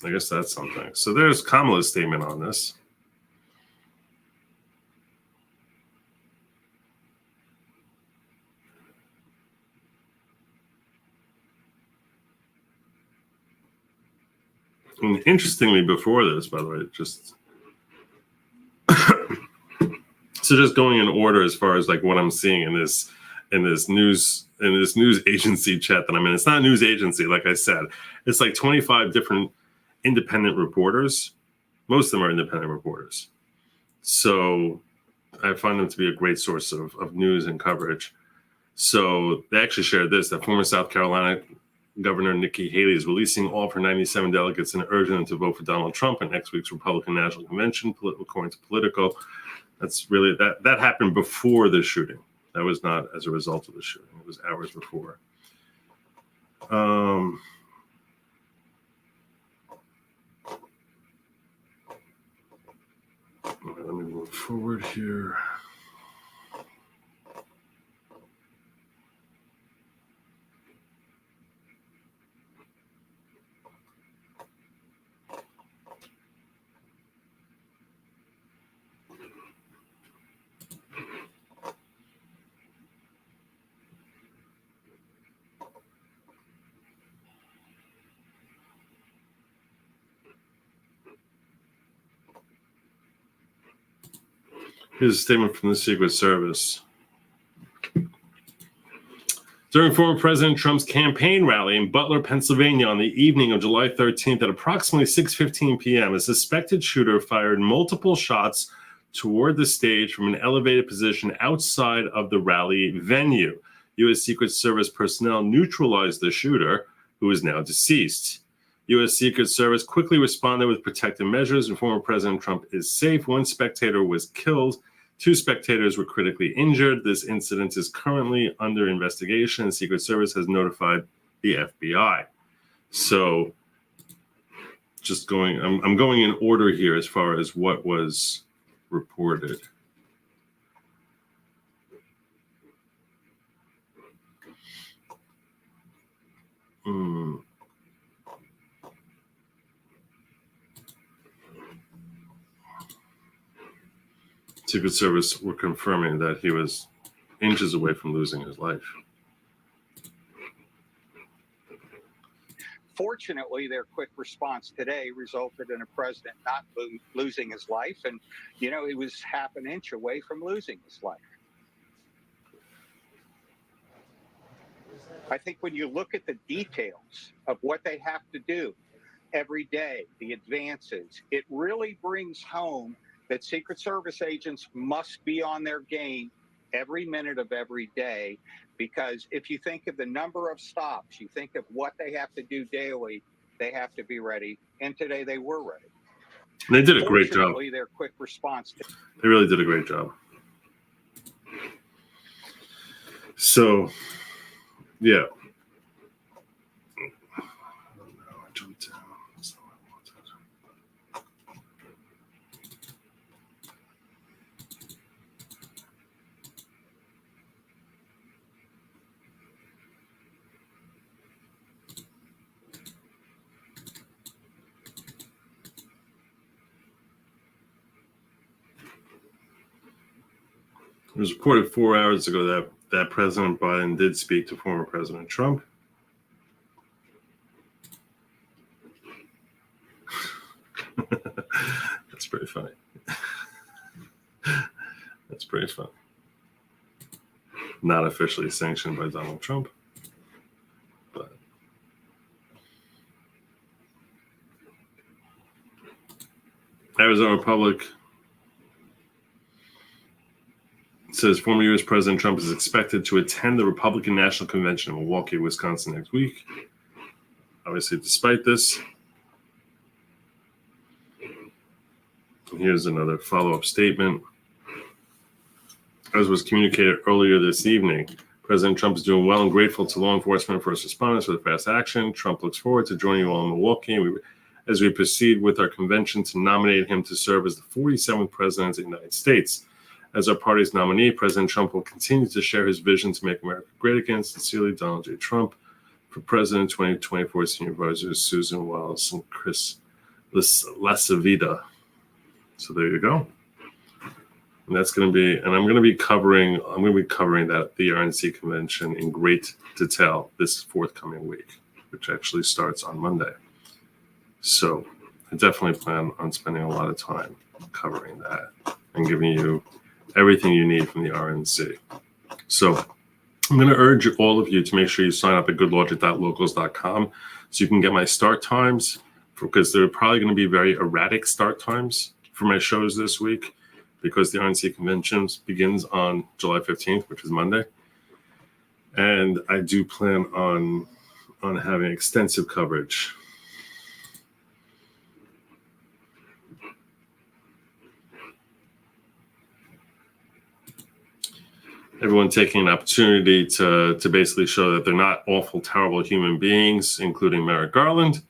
S2: that's something. So there's Kamala's statement on this. And interestingly, before this, by the way, just so just going in order as far as like what I'm seeing in this news agency chat that I'm in. It's not a news agency, like I said. It's like 25 different independent reporters. Most of them are independent reporters. So I find them to be a great source of news and coverage. So they actually shared this, that former South Carolina Governor Nikki Haley is releasing all of her 97 delegates and urging them to vote for Donald Trump at next week's Republican National Convention, according to Politico. That's really, that happened before the shooting. That was not as a result of the shooting. It was hours before. All right, let me move forward here. Here's a statement from the Secret Service. During former President Trump's campaign rally in Butler, Pennsylvania on the evening of July 13th at approximately 6:15 p.m., a suspected shooter fired multiple shots toward the stage from an elevated position outside of the rally venue. U.S. Secret Service personnel neutralized the shooter, who is now deceased. U.S. Secret Service quickly responded with protective measures, and former President Trump is safe. One spectator was killed. 2 spectators were critically injured. This incident is currently under investigation. The Secret Service has notified the FBI. So just going, I'm going in order here as far as what was reported. Secret Service were confirming that he was inches away from losing his life.
S7: Fortunately, their quick response today resulted in a president not losing his life. And, he was half an inch away from losing his life. I think when you look at the details of what they have to do every day, the advances, it really brings home that Secret Service agents must be on their game every minute of every day, because if you think of the number of stops, you think of what they have to do daily, they have to be ready. And today they were ready.
S2: And they did a great job.
S7: Their quick response.
S2: They really did a great job. So, yeah. I jumped down. It was reported 4 hours ago that President Biden did speak to former President Trump. That's pretty funny. That's pretty funny. Not officially sanctioned by Donald Trump, but Arizona Republic says former U.S. President Trump is expected to attend the Republican National Convention in Milwaukee, Wisconsin next week. Obviously, despite this, here's another follow-up statement. As was communicated earlier this evening, President Trump is doing well and grateful to law enforcement and first responders for the fast action. Trump looks forward to joining you all in Milwaukee as we proceed with our convention to nominate him to serve as the 47th President of the United States. As our party's nominee, President Trump will continue to share his vision to make America great again. Sincerely, Donald J. Trump. For President 2024 Senior Advisors Susan Wallace and Chris Lasavida. So there you go. And that's going to be, and I'm going to be covering that at the RNC convention in great detail this forthcoming week, which actually starts on Monday. So I definitely plan on spending a lot of time covering that and giving you everything you need from the RNC. So I'm going to urge all of you to make sure you sign up at goodlogic.locals.com so you can get my start times, because they're probably going to be very erratic start times for my shows this week, because the RNC convention begins on July 15th, which is Monday. And I do plan on having extensive coverage. Everyone taking an opportunity to basically show that they're not awful, terrible human beings, including Merrick Garland,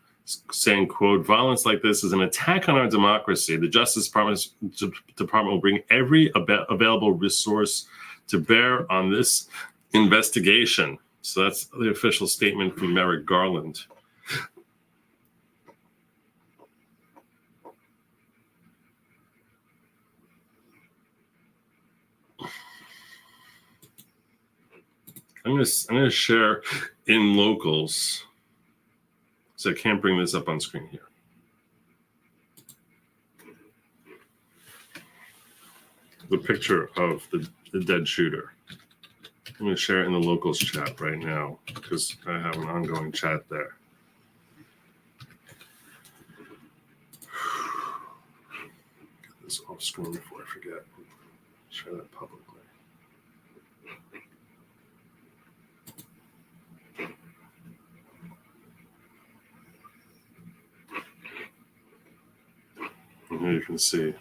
S2: saying, quote, violence like this is an attack on our democracy. The Justice Department will bring every available resource to bear on this investigation. So that's the official statement from Merrick Garland. I'm gonna share in locals, so I can't bring this up on screen here. The picture of the dead shooter. I'm gonna share it in the locals chat right now because I have an ongoing chat there. Get this off screen before I forget. Share that publicly. And here you can see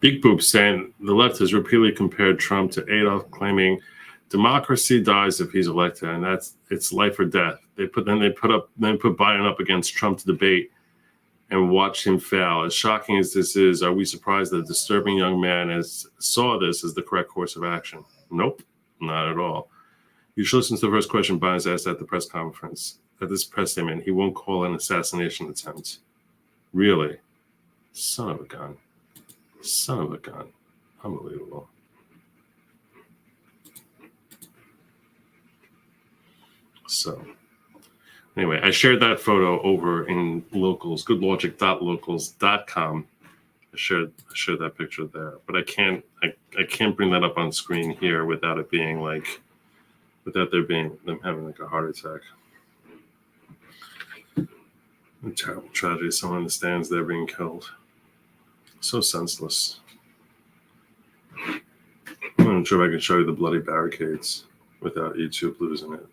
S2: Big Boop saying the left has repeatedly compared Trump to Adolf, claiming democracy dies if he's elected, and it's life or death. They put Biden up against Trump to debate and watch him fail. As shocking as this is, are we surprised that a disturbing young man saw this as the correct course of action? Nope, not at all. You should listen to the first question Biden's asked at the press conference. At this press statement, he won't call an assassination attempt. Really? Son of a gun. Son of a gun. Unbelievable. So, anyway, I shared that photo over in Locals, goodlogic.locals.com. I shared that picture there, but I can't bring that up on screen here without it being like, without them having like a heart attack. A terrible tragedy. Someone in the stands there being killed. So senseless. I'm not sure if I can show you the bloody barricades without YouTube losing it.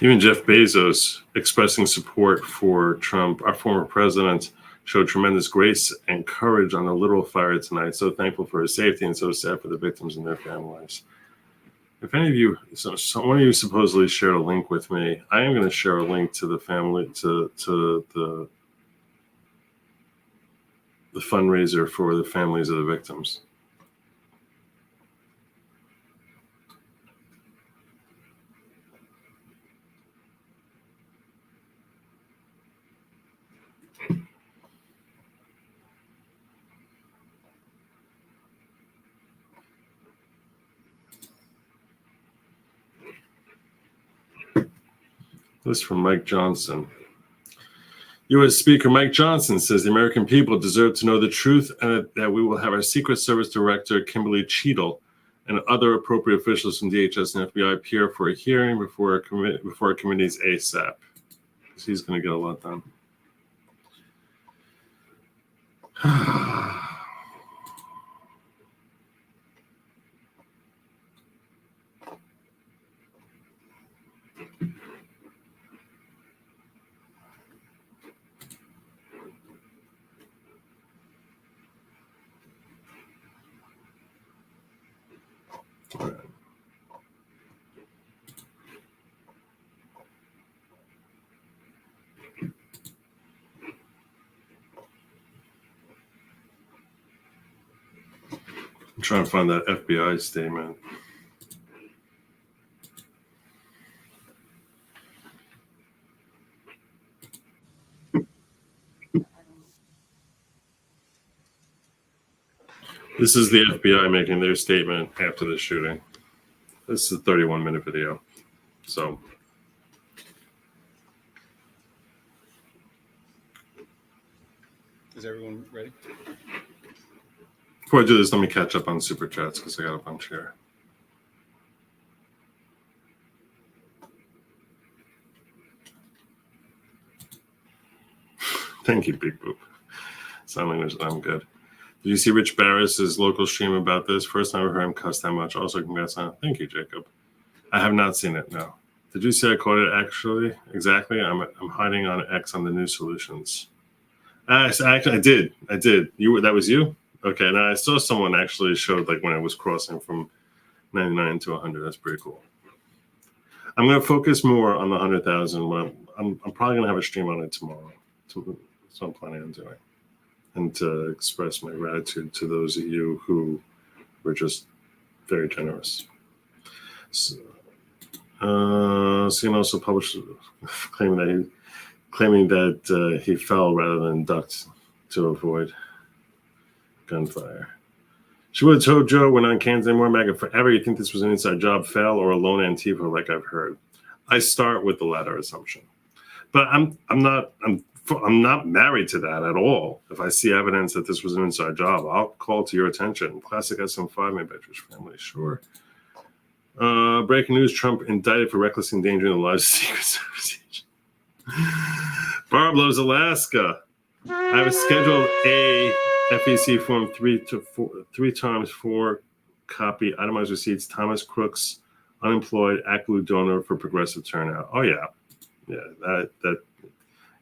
S2: Even Jeff Bezos expressing support for Trump, our former president, showed tremendous grace and courage on the literal fire tonight. So thankful for his safety and so sad for the victims and their families. If any of you, one of you supposedly shared a link with me, I am going to share a link to the family, to the fundraiser for the families of the victims. This is from Mike Johnson. U.S. Speaker Mike Johnson says the American people deserve to know the truth and that we will have our Secret Service Director, Kimberly Cheadle, and other appropriate officials from DHS and FBI appear for a hearing before our committees ASAP. Because he's going to get a lot done. All right. I'm trying to find that FBI statement. This is the FBI making their statement after the shooting. This is a 31-minute video. So,
S8: is everyone ready?
S2: before I do this, let me catch up on Super Chats because I got a bunch here. Thank you, Big Boop. Sign language, I'm good. Did you see Rich Barris's local stream about this? First time I heard him cuss that much. Also, congrats on it. Thank you, Jacob. I have not seen it, no. Did you see I quote it actually? Exactly. I'm hiding on X on the new solutions. Actually, I did. That was you? Okay. Now I saw someone actually showed like when it was crossing from 99 to 100. That's pretty cool. I'm going to focus more on the 100,000. I'm probably going to have a stream on it tomorrow. So I'm planning on doing. And to express my gratitude to those of you who were just very generous. So, CN also published claiming that he fell rather than ducked to avoid gunfire. She would have told Joe we're not in Kansas anymore, MAGA forever. You think this was an inside job, fail, or a lone Antifa like I've heard? I start with the latter assumption, but I'm not married to that at all. If I see evidence that this was an inside job, I'll call to your attention. Classic SM5 made by Jewish family, sure. Breaking news: Trump indicted for recklessly endangering the lives of Secret Service agents. Barb loves Alaska. I have a Schedule A FEC form 3 times 4 copy itemized receipts. Thomas Crooks unemployed, active donor for progressive turnout. Oh yeah, that the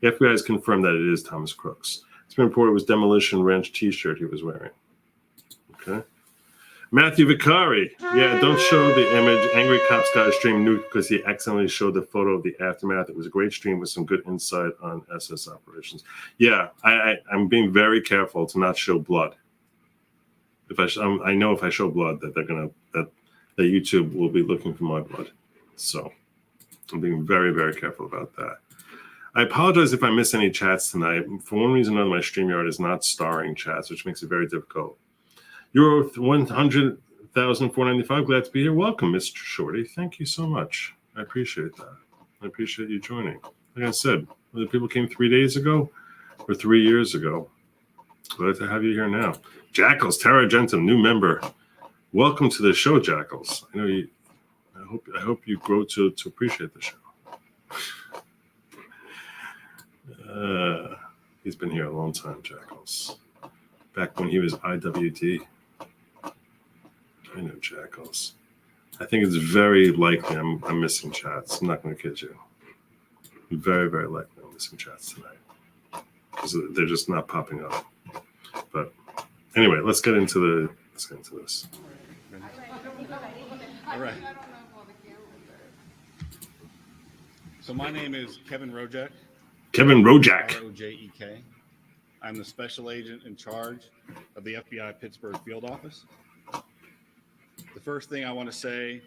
S2: FBI has confirmed that it is Thomas Crooks. It's been reported it was Demolition Ranch T-shirt he was wearing. Okay. Matthew Vicari. Yeah, don't show the image. Angry Cops got a stream nuke because he accidentally showed the photo of the aftermath. It was a great stream with some good insight on SS operations. Yeah, I'm being very careful to not show blood. If I know if I show blood that that YouTube will be looking for my blood. So I'm being very, very careful about that. I apologize if I miss any chats tonight. For one reason or another, my StreamYard is not starring chats, which makes it very difficult. Euro 100,495. Glad to be here. Welcome, Mr. Shorty. Thank you so much. I appreciate that. I appreciate you joining. Like I said, whether people came 3 days ago or 3 years ago, glad to have you here now. Jackals, Tara Gentum, new member. Welcome to the show, Jackals. I know you. I hope you grow to appreciate the show. He's been here a long time, Jackals. Back when he was IWD. I know Jackals. I think it's very likely I'm missing chats. I'm not going to kid you. Very, very likely I'm missing chats tonight because they're just not popping up. But anyway, let's get into this.
S8: All right. So my name is Kevin Rojek.
S2: Kevin Rojek.
S8: Rojek. I'm the special agent in charge of the FBI Pittsburgh field office. The first thing I want to say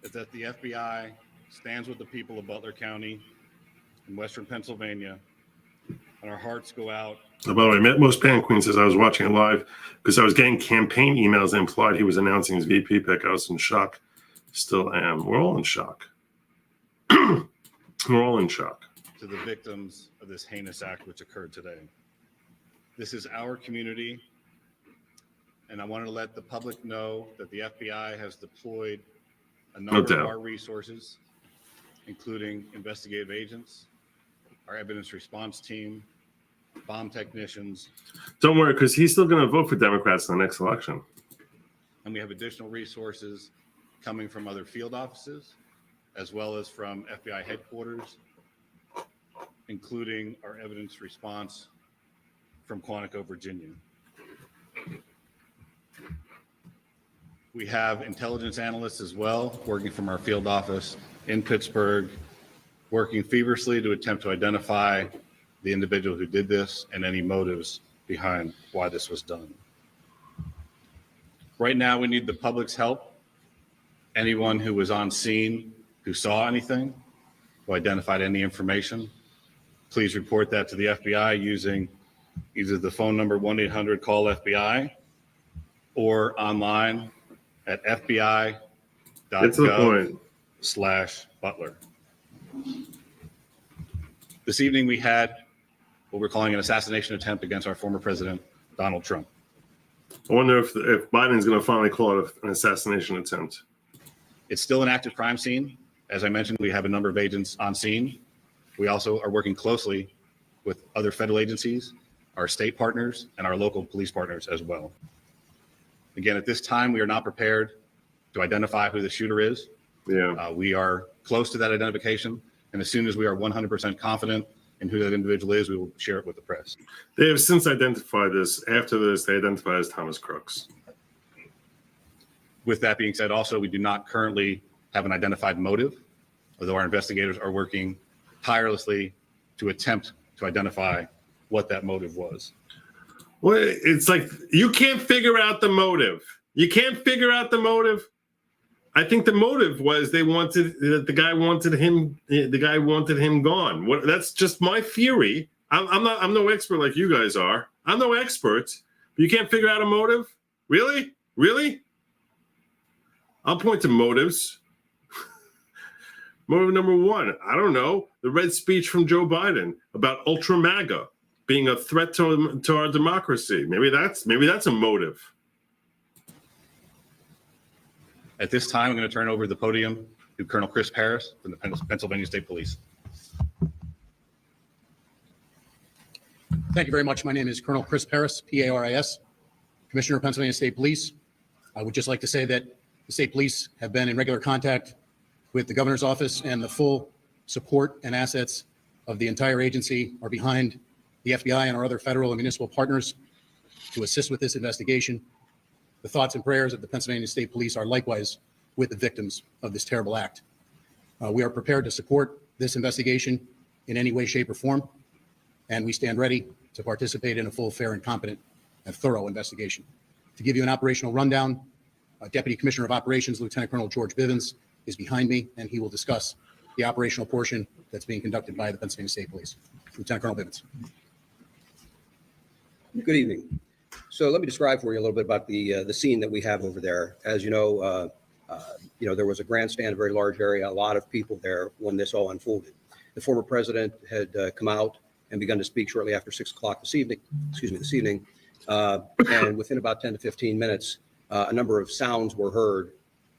S8: is that the FBI stands with the people of Butler County in Western Pennsylvania, and our hearts go out.
S2: Oh, by the way, most Pan Queen says I was watching it live because I was getting campaign emails that implied he was announcing his VP pick. I was in shock. Still am. We're all in shock. We're all in shock.
S8: To the victims of this heinous act which occurred today. This is our community, and I want to let the public know that the FBI has deployed a number of our resources, including investigative agents, our evidence response team, bomb technicians.
S2: Don't worry, because he's still going to vote for Democrats in the next election.
S8: And we have additional resources coming from other field offices, as well as from FBI headquarters, including our evidence response from Quantico, Virginia. We have intelligence analysts as well, working from our field office in Pittsburgh, working feverishly to attempt to identify the individual who did this and any motives behind why this was done. Right now, we need the public's help. Anyone who was on scene, who saw anything, who identified any information, please report that to the FBI using either the phone number 1-800-CALL-FBI or online at fbi.gov/Butler. This evening we had what we're calling an assassination attempt against our former president, Donald Trump.
S2: I wonder if Biden's going to finally call it an assassination attempt.
S8: It's still an active crime scene. As I mentioned, we have a number of agents on scene. We also are working closely with other federal agencies, our state partners, and our local police partners as well. Again, at this time, we are not prepared to identify who the shooter is.
S2: Yeah.
S8: We are close to that identification, and as soon as we are 100% confident in who that individual is, we will share it with the press.
S2: They have since identified this. After this, they identified as Thomas Crooks.
S8: With that being said, also, we do not currently have an identified motive, although our investigators are working tirelessly to attempt to identify what that motive was.
S2: Well, it's like you can't figure out the motive. You can't figure out the motive. I think the motive was the guy wanted him gone. That's just my theory. I'm no expert like you guys are. I'm no expert. But you can't figure out a motive? Really? I'll point to motives. Motive number one, I don't know, the red speech from Joe Biden about Ultra MAGA being a threat to our democracy. Maybe that's a motive.
S8: At this time, I'm going to turn over the podium to Colonel Chris Paris from the Pennsylvania State Police.
S9: Thank you very much. My name is Colonel Chris Paris, P-A-R-I-S, Commissioner of Pennsylvania State Police. I would just like to say that The state police have been in regular contact with the governor's office, and the full support and assets of the entire agency are behind the FBI and our other federal and municipal partners to assist with this investigation. The thoughts and prayers of the Pennsylvania State Police are likewise with the victims of this terrible act. We are prepared to support this investigation in any way, shape, or form, and we stand ready to participate in a full, fair, and competent and thorough investigation. To give you an operational rundown, Deputy Commissioner of Operations, Lieutenant Colonel George Bivens, is behind me, and he will discuss the operational portion that's being conducted by the Pennsylvania State Police. Lieutenant Colonel Bivens.
S10: Good evening. So let me describe for you a little bit about the scene that we have over there. As you know, there was a grandstand, a very large area, a lot of people there when this all unfolded. The former president had come out and begun to speak shortly after 6 o'clock this evening. And within about 10 to 15 minutes, a number of sounds were heard,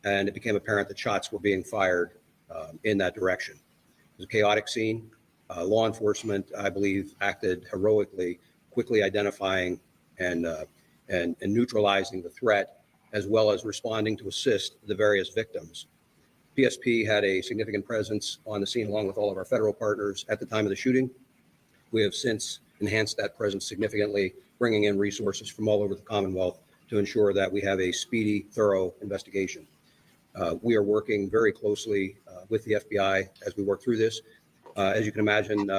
S10: and it became apparent that shots were being fired in that direction. It was a chaotic scene. Law enforcement, I believe, acted heroically, quickly identifying and neutralizing the threat, as well as responding to assist the various victims. PSP had a significant presence on the scene along with all of our federal partners at the time of the shooting. We have since enhanced that presence significantly, bringing in resources from all over the Commonwealth to ensure that we have a speedy, thorough investigation. We are working very closely with the FBI as we work through this. As you can imagine,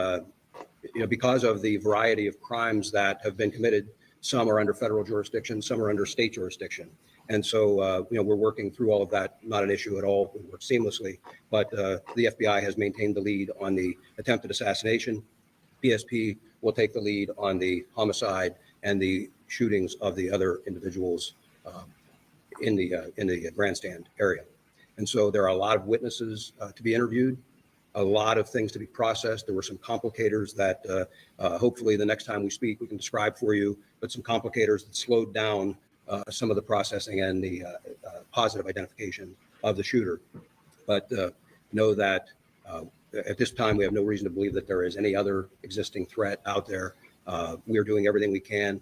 S10: because of the variety of crimes that have been committed, some are under federal jurisdiction, some are under state jurisdiction. And so, we're working through all of that, not an issue at all. We work seamlessly, but the FBI has maintained the lead on the attempted assassination. PSP will take the lead on the homicide and the shootings of the other individuals in the grandstand area. And so there are a lot of witnesses to be interviewed, a lot of things to be processed. There were some complicators that hopefully the next time we speak, we can describe for you, but some complicators that slowed down some of the processing and the positive identification of the shooter. But know that at this time, we have no reason to believe that there is any other existing threat out there. We are doing everything we can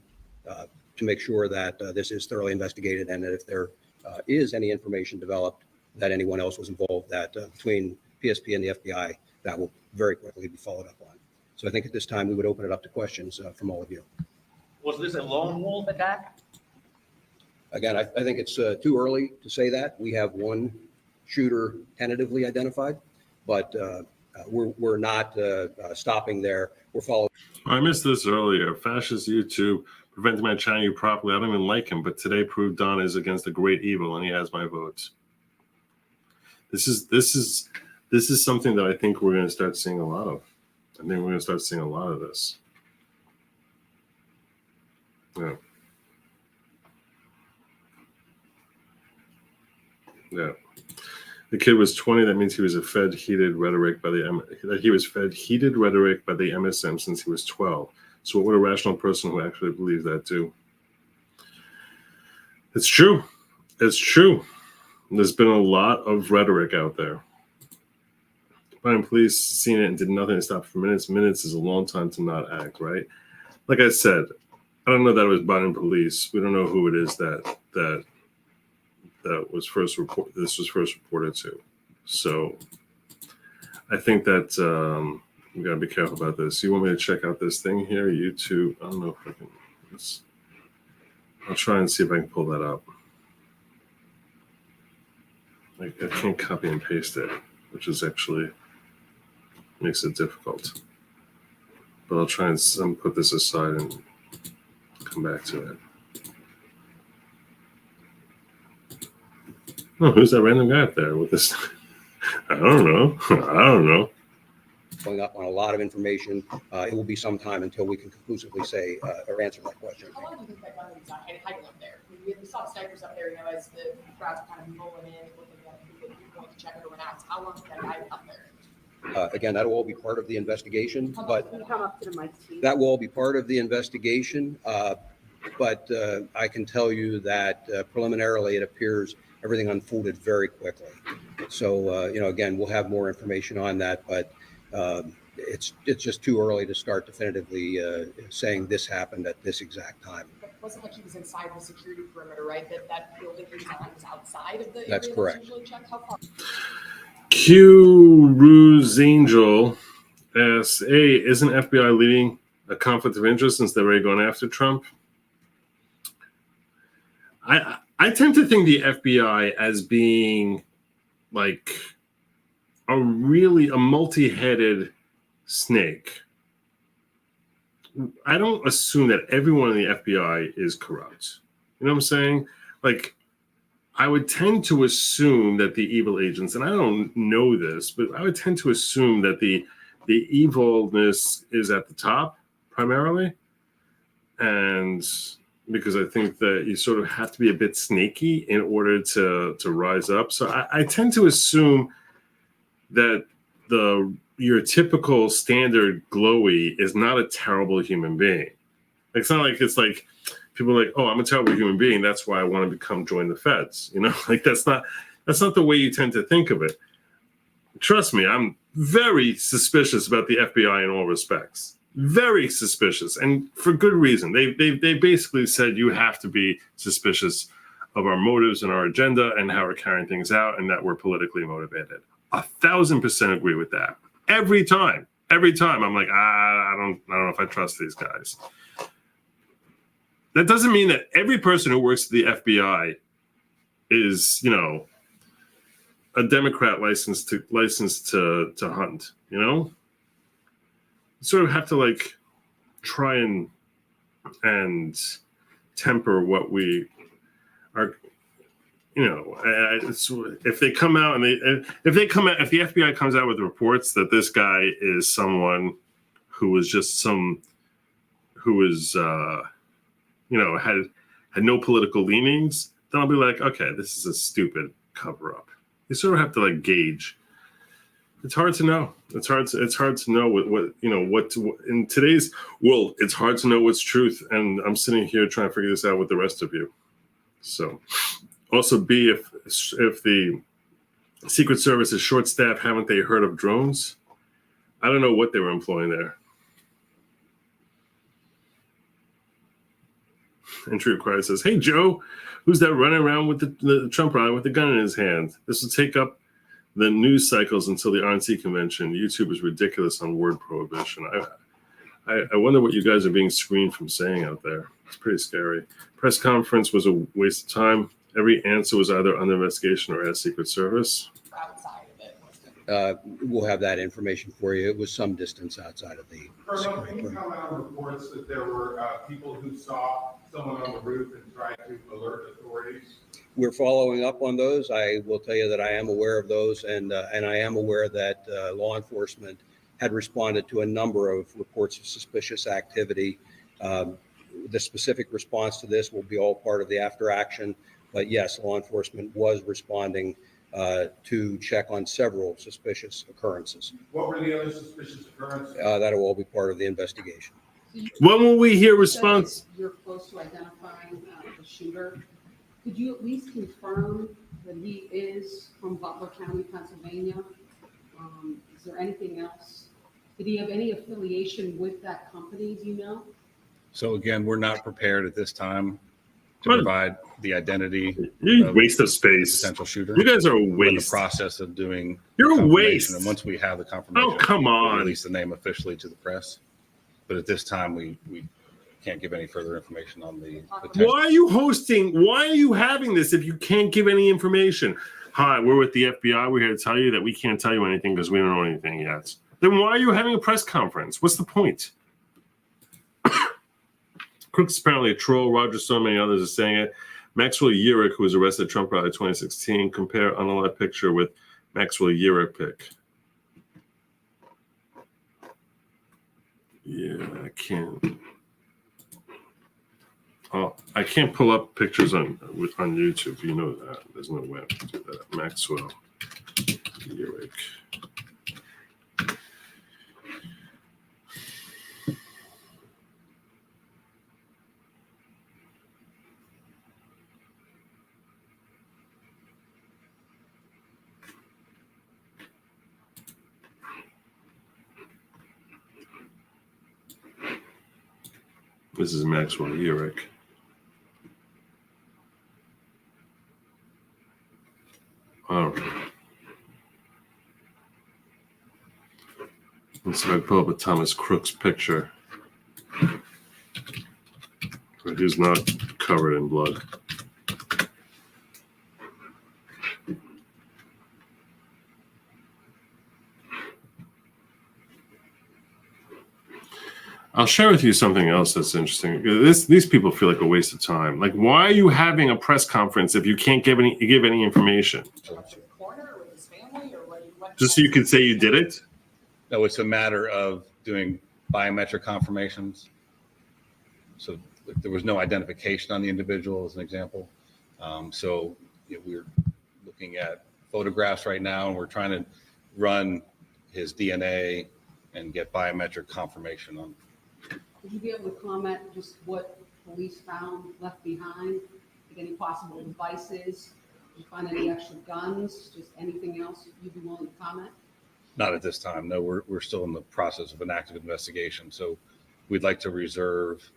S10: to make sure that this is thoroughly investigated, and that if there is any information developed that anyone else was involved, that between PSP and the FBI, that will very quickly be followed up on. So I think at this time, we would open it up to questions from all of you.
S11: Was this a lone wolf attack?
S10: Again, I think it's too early to say that. We have one shooter tentatively identified, but we're not stopping there. We're following.
S2: I missed this earlier. Fascist YouTube preventing my channel you properly. I don't even like him, but today proved Don is against the great evil, and he has my votes. This is something that I think we're going to start seeing a lot of. I think we're going to start seeing a lot of this. Yeah. Yeah. The kid was 20. That means he was fed heated rhetoric by the MSM since he was 12. So what would a rational person who actually believes that do? It's true. It's true. There's been a lot of rhetoric out there. Biden police seen it and did nothing to stop it for minutes. Minutes is a long time to not act, right? Like I said, I don't know that it was Biden police. We don't know who it is that was first reported. This was first reported to. So I think that we gotta be careful about this. You want me to check out this thing here? YouTube. I don't know if I can. I'll try and see if I can pull that up. I can't copy and paste it, which is actually makes it difficult. But I'll try and put this aside and come back to it. Oh, who's that random guy up there with this? I don't know.
S10: Going up on a lot of information. It will be some time until we can conclusively say or answer that question.
S12: How long do you think that gun was hiding up there? We saw snipers up there, as the crowds were kind of rolling in, looking at people going to check everyone out. How long did that guy up there?
S10: Again, that will all be part of the investigation, but
S3: Can you come up to the mic, please?
S10: that will all be part of the investigation. But I can tell you that preliminarily, it appears everything unfolded very quickly. So, again, we'll have more information on that, but it's just too early to start definitively saying this happened at this exact time.
S12: wasn't like he was inside the security perimeter, right? That building he was on was outside of the
S10: That's
S12: area
S10: correct.
S12: that's usually checked. How far?
S2: Q Ruse Angel asks, hey, isn't FBI leading a conflict of interest since they're already going after Trump? I tend to think the FBI as being like a multi-headed snake. I don't assume that everyone in the FBI is corrupt. You know what I'm saying? Like, I would tend to assume that the evil agents, and I don't know this, but I would tend to assume that the evilness is at the top primarily. And because I think that you sort of have to be a bit snaky in order to rise up. So I tend to assume that your typical standard glowy is not a terrible human being. It's not like it's like people are like, oh, I'm a terrible human being, that's why I want to join the feds. You know, like that's not the way you tend to think of it. Trust me, I'm very suspicious about the FBI in all respects. Very suspicious, and for good reason. They basically said you have to be suspicious of our motives and our agenda and how we're carrying things out, and that we're politically motivated. 1,000% agree with that. Every time, I'm like, I don't know if I trust these guys. That doesn't mean that every person who works at the FBI is, you know, a Democrat licensed to hunt. You know, you sort of have to like try and temper what we are. You know, if they come out and if the FBI comes out with reports that this guy is someone who was just you know, had no political leanings, then I'll be like, okay, this is a stupid cover up. You sort of have to like gauge. It's hard to know. It's hard to know what in today's world. It's hard to know what's truth, and I'm sitting here trying to figure this out with the rest of you. So. Also, B, if the Secret Service is short-staffed, haven't they heard of drones? I don't know what they were employing there. Entry required says, hey, Joe, who's that running around with the Trump rally with the gun in his hand? This will take up the news cycles until the RNC convention. YouTube is ridiculous on word prohibition. I wonder what you guys are being screened from saying out there. It's pretty scary. Press conference was a waste of time. Every answer was either under investigation or at Secret Service.
S12: Outside of it.
S10: We'll have that information for you. It was some distance outside of the.
S13: Colonel, can you comment on reports that there were people who saw someone on the roof and tried to alert authorities?
S10: We're following up on those. I will tell you that I am aware of those, and I am aware that law enforcement had responded to a number of reports of suspicious activity. The specific response to this will be all part of the after action. But yes, law enforcement was responding to check on several suspicious occurrences.
S13: What were the other suspicious occurrences?
S10: That'll all be part of the investigation.
S2: When will we hear response?
S14: You're close to identifying the shooter. Could you at least confirm that he is from Butler County, Pennsylvania? Is there anything else? Did he have any affiliation with that company? Do you know?
S8: So again, we're not prepared at this time to provide the identity.
S2: You're a waste of space.
S8: Potential shooter.
S2: You guys are a
S8: We're in the
S2: waste.
S8: process of doing.
S2: You're a waste.
S8: And once we have the confirmation,
S2: Oh, come
S8: we'll
S2: on.
S8: release the name officially to the press. But at this time, we can't give any further information on the.
S2: Why are you hosting? Why are you having this if you can't give any information? Hi, we're with the FBI. We're here to tell you that we can't tell you anything because we don't know anything yet. Then why are you having a press conference? What's the point? Crook's apparently a troll. Roger Stone, many others are saying it. Maxwell Yerrick, who was arrested at Trump rally 2016, compare unalive picture with Maxwell Yerrick pic. Yeah, I can't. Oh, I can't pull up pictures on YouTube. You know that. There's no way I can do that. Maxwell Yerrick. This is Maxwell Yerrick. Oh. And so I pull up a Thomas Crook's picture. But he's not covered in blood. I'll share with you something else that's interesting. These people feel like a waste of time. Like, why are you having a press conference if you can't give any information? Just so you can say you did it?
S8: No, it's a matter of doing biometric confirmations. So there was no identification on the individual, as an example. So we're looking at photographs right now, and we're trying to run his DNA and get biometric confirmation on.
S14: Would you be able to comment just what police found left behind? Like any possible devices? Did you find any extra guns? Just anything else you'd be willing to comment?
S8: Not at this time. No, we're still in the process of an active investigation. So we'd like to reserve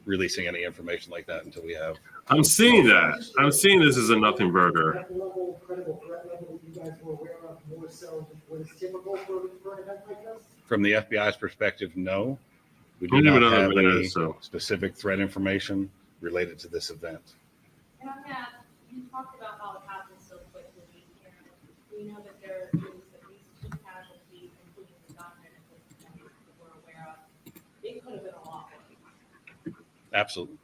S8: releasing any information like that until we have.
S2: I'm seeing that. I'm seeing this as a nothing burger.
S15: That level, credible threat level you guys were aware of more so than what is typical for an event like this?
S8: From the FBI's perspective, no. We do
S2: We'll give
S8: not
S2: it
S8: have
S2: another minute
S8: any
S2: or so.
S8: specific threat information related to this event.
S12: And on that, you talked about how it happened so quickly. We know that there is at least 2 casualties, including the gunman that we're aware of. It could have been a lot worse.
S8: Absolutely.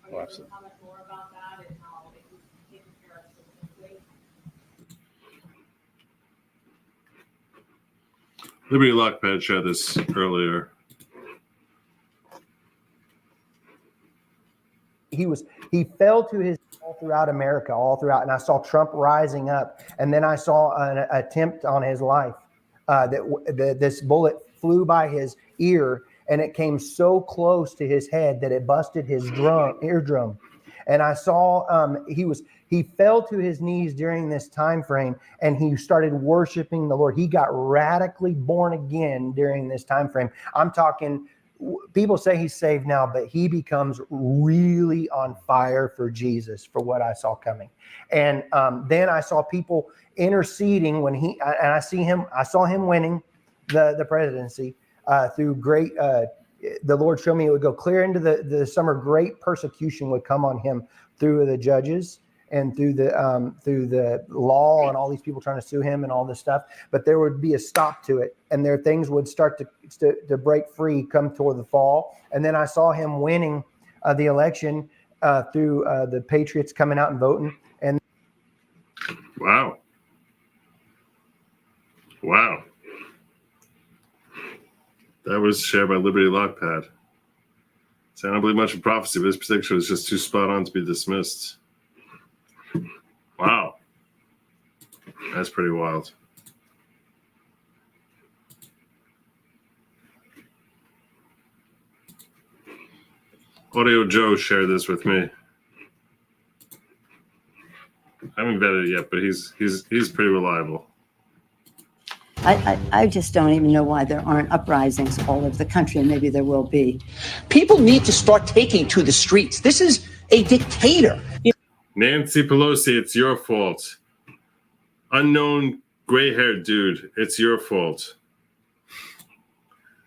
S12: Are you
S8: Oh,
S12: able to
S8: absolutely.
S12: comment more about that and how it was taken care of so quickly?
S2: Liberty Lockpad shared this earlier.
S16: He fell to his all throughout America, all throughout, and I saw Trump rising up, and then I saw an attempt on his life. This bullet flew by his ear, and it came so close to his head that it busted his eardrum. And I saw he fell to his knees during this time frame, and he started worshiping the Lord. He got radically born again during this time frame. I'm talking. People say he's saved now, but he becomes really on fire for Jesus, for what I saw coming. And then I saw people interceding when I saw him winning the presidency through great, the Lord showed me it would go clear into the summer. Great persecution would come on him through the judges and through the law and all these people trying to sue him and all this stuff. But there would be a stop to it, and there things would start to break free come toward the fall. And then I saw him winning the election through the Patriots coming out and voting. And
S2: Wow. That was shared by Liberty Lockpad. So I don't believe much in prophecy, but this prediction was just too spot on to be dismissed. Wow. That's pretty wild. Audio Joe shared this with me. I haven't vetted it yet, but he's pretty reliable.
S17: I just don't even know why there aren't uprisings all over the country, and maybe there will be.
S18: People need to start taking to the streets. This is a dictator.
S2: Nancy Pelosi, it's your fault. Unknown gray-haired dude, it's your fault.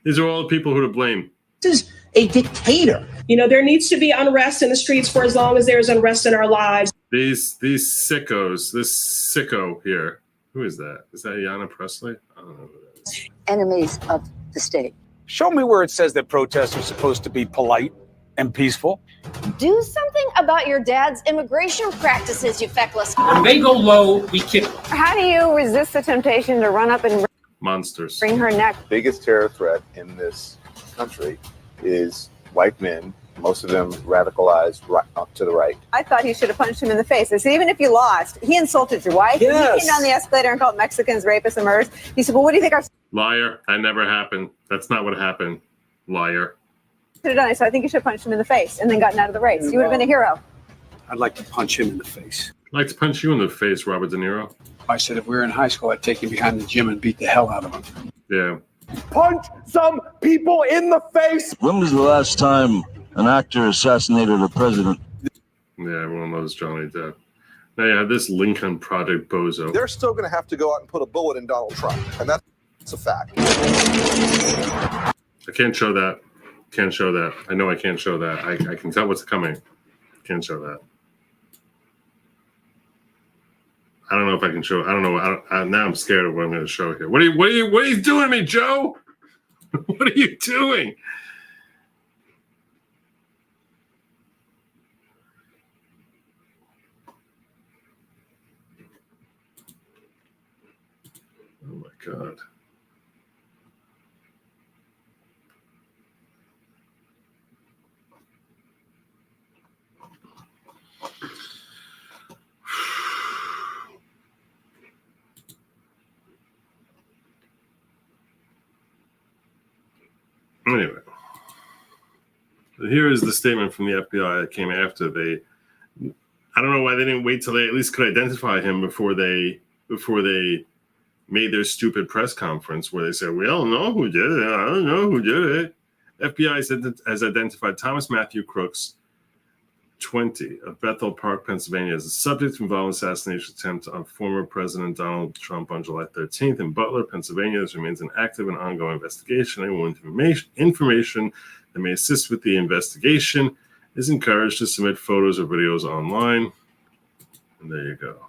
S2: These are all the people who are to blame.
S18: This is a dictator.
S19: There needs to be unrest in the streets for as long as there's unrest in our lives.
S2: These sickos, this sicko here. Who is that? Is that Ayanna Pressley? I don't know who that is.
S17: Enemies of the state.
S20: Show me where it says that protests are supposed to be polite and peaceful.
S21: Do something about your dad's immigration practices, you feckless.
S11: When they go low, we kick them.
S22: How do you resist the temptation to run up and
S2: monsters?
S22: Bring her neck.
S23: Biggest terror threat in this country is white men, most of them radicalized right up to the right.
S22: I thought he should have punched him in the face. I said, even if you lost, he insulted your wife.
S23: Yes.
S22: He came down the escalator and called Mexicans rapists and murderers. He said, well, what do you think I
S2: Liar. That never happened. That's not what happened. Liar.
S22: should have done? I said, I think you should have punched him in the face and then gotten out of the race. You would have been a hero.
S4: I'd like to punch him in the face.
S2: I'd like to punch you in the face, Robert De Niro.
S4: I said, if we were in high school, I'd take him behind the gym and beat the hell out of him.
S2: Yeah.
S24: Punch some people in the face.
S25: When was the last time an actor assassinated a president?
S2: Yeah, everyone loves Johnny Depp. Now you have this Lincoln Project bozo.
S24: They're still going to have to go out and put a bullet in Donald Trump, and that's a fact.
S2: I can't show that. Can't show that. I know I can't show that. I can tell what's coming. Can't show that. I don't know if I can show. I don't know. Now I'm scared of what I'm going to show here. What are you doing to me, Joe? What are you doing? Oh my God. Anyway, here is the statement from the FBI that came after they. I don't know why they didn't wait till they at least could identify him before they made their stupid press conference where they said, "We don't know who did it. I don't know who did it." FBI has identified Thomas Matthew Crooks, 20, of Bethel Park, Pennsylvania, as a subject involved in assassination attempt on former President Donald Trump on July 13th in Butler, Pennsylvania. This remains an active and ongoing investigation. Anyone with information that may assist with the investigation is encouraged to submit photos or videos online. And there you go.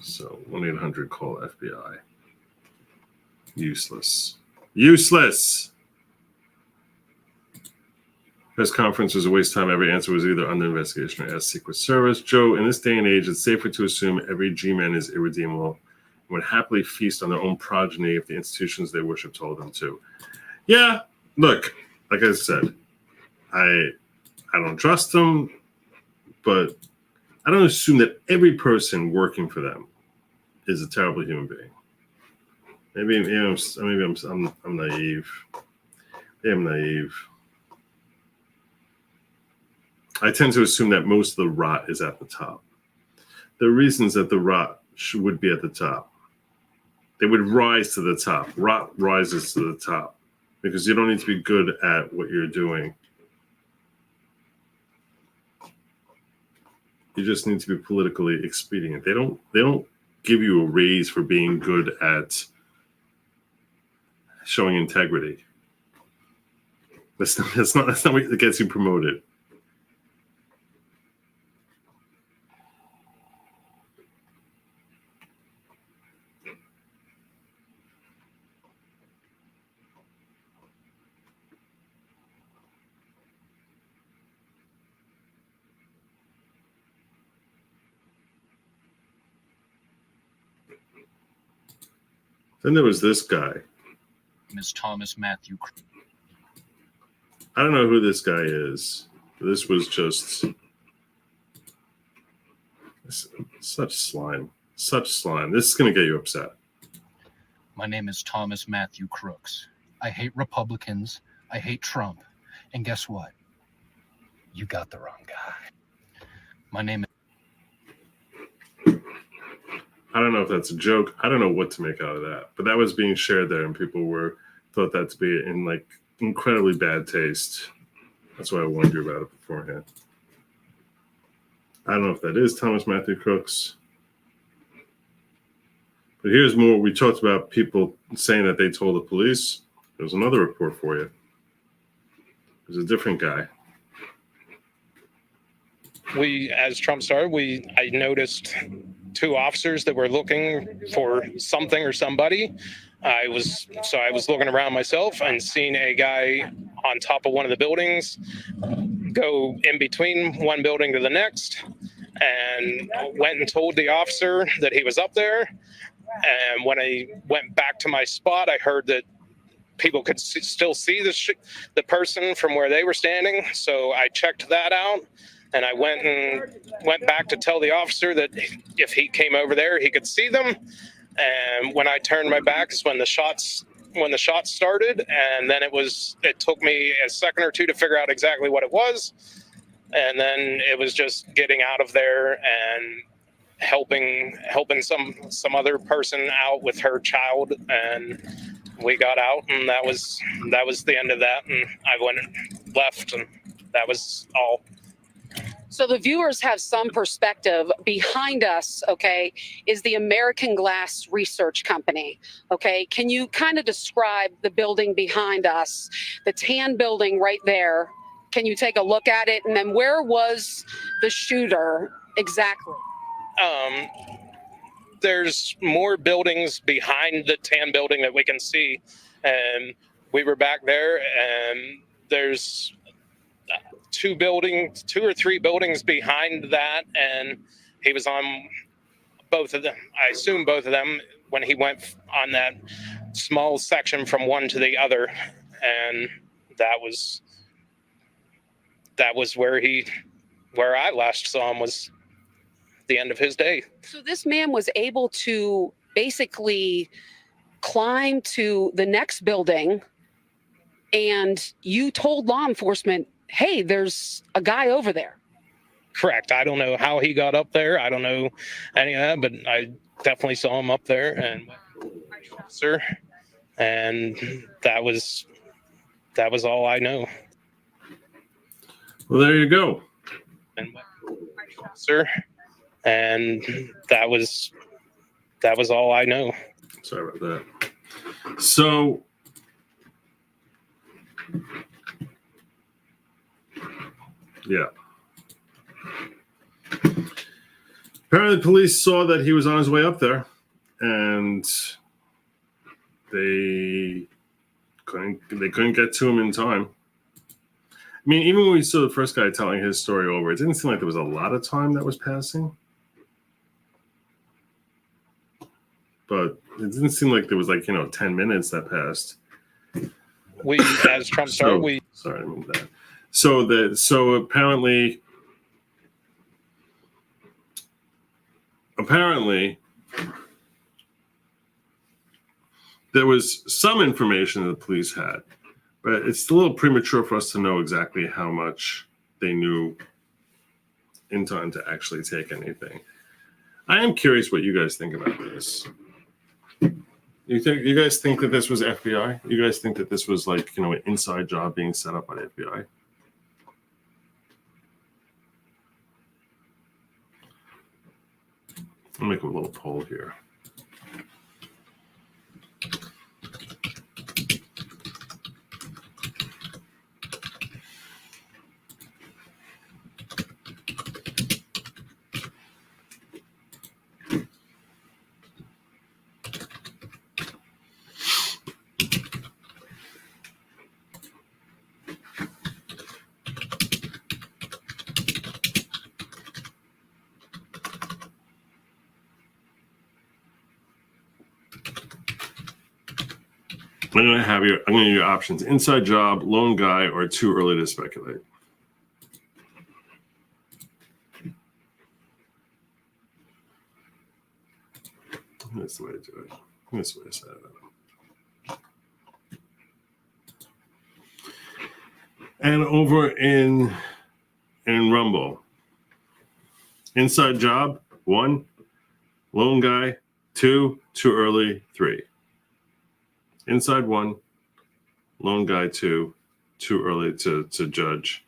S2: So 1-800-CALL FBI. Useless. Useless! Press conference was a waste of time. Every answer was either under investigation or as Secret Service. Joe, in this day and age, it's safer to assume every G-man is irredeemable and would happily feast on their own progeny if the institutions they worship told them to. Yeah, look, like I said, I don't trust them, but I don't assume that every person working for them is a terrible human being. Maybe I'm naive. Maybe I'm naive. I tend to assume that most of the rot is at the top. There are reasons that the rot would be at the top. They would rise to the top. Rot rises to the top because you don't need to be good at what you're doing. You just need to be politically expedient. They don't give you a raise for being good at showing integrity. That's not what gets you promoted. Then there was this guy.
S1: Ms. Thomas Matthew.
S2: I don't know who this guy is. This was just such slime. Such slime. This is going to get you upset.
S1: My name is Thomas Matthew Crooks. I hate Republicans. I hate Trump. And guess what? You got the wrong guy. My name is...
S2: I don't know if that's a joke. I don't know what to make out of that. But that was being shared there, and people thought that to be in like incredibly bad taste. That's why I warned you about it beforehand. I don't know if that is Thomas Matthew Crooks. But here's more. We talked about people saying that they told the police. There's another report for you. There's a different guy.
S5: As Trump started, I noticed 2 officers that were looking for something or somebody. I was looking around myself and seen a guy on top of one of the buildings go in between one building to the next, and went and told the officer that he was up there. And when I went back to my spot, I heard that people could still see the person from where they were standing. So I checked that out. And I went back to tell the officer that if he came over there, he could see them. And when I turned my back is when the shots started. And then it took me a second or two to figure out exactly what it was. And then it was just getting out of there and helping some other person out with her child. And we got out, and that was the end of that. And I went and left, and that was all.
S3: So the viewers have some perspective. Behind us, okay, is the American Glass Research Company. Okay, can you kind of describe the building behind us, the tan building right there? Can you take a look at it? And then where was the shooter exactly?
S5: There's more buildings behind the tan building that we can see, and we were back there, and there's two or three buildings behind that, and he was on both of them. I assume both of them when he went on that small section from one to the other, and that was where I last saw him, was the end of his day.
S3: So this man was able to basically climb to the next building, and you told law enforcement, hey, there's a guy over there.
S5: Correct. I don't know how he got up there. I don't know any of that, but I definitely saw him up there, and sir, and that was all I know.
S2: Well, there you go.
S5: And sir, and that was all I know.
S2: Sorry about that. So yeah. Apparently police saw that he was on his way up there, and they couldn't get to him in time. I mean, even when we saw the first guy telling his story over, it didn't seem like there was a lot of time that was passing. But it didn't seem like there was 10 minutes that passed.
S5: We, as Trump started,
S2: sorry, I mean that. So apparently there was some information that the police had, but it's a little premature for us to know exactly how much they knew in time to actually take anything. I am curious what you guys think about this. You guys think that this was FBI? You guys think that this was an inside job being set up by the FBI? I'll make a little poll here. I'm going to give you options: inside job, lone guy, or too early to speculate. That's the way to do it. That's the way to set it up. And over in Rumble, inside job, 1, lone guy, 2, too early, 3. Inside 1, lone guy 2, too early to judge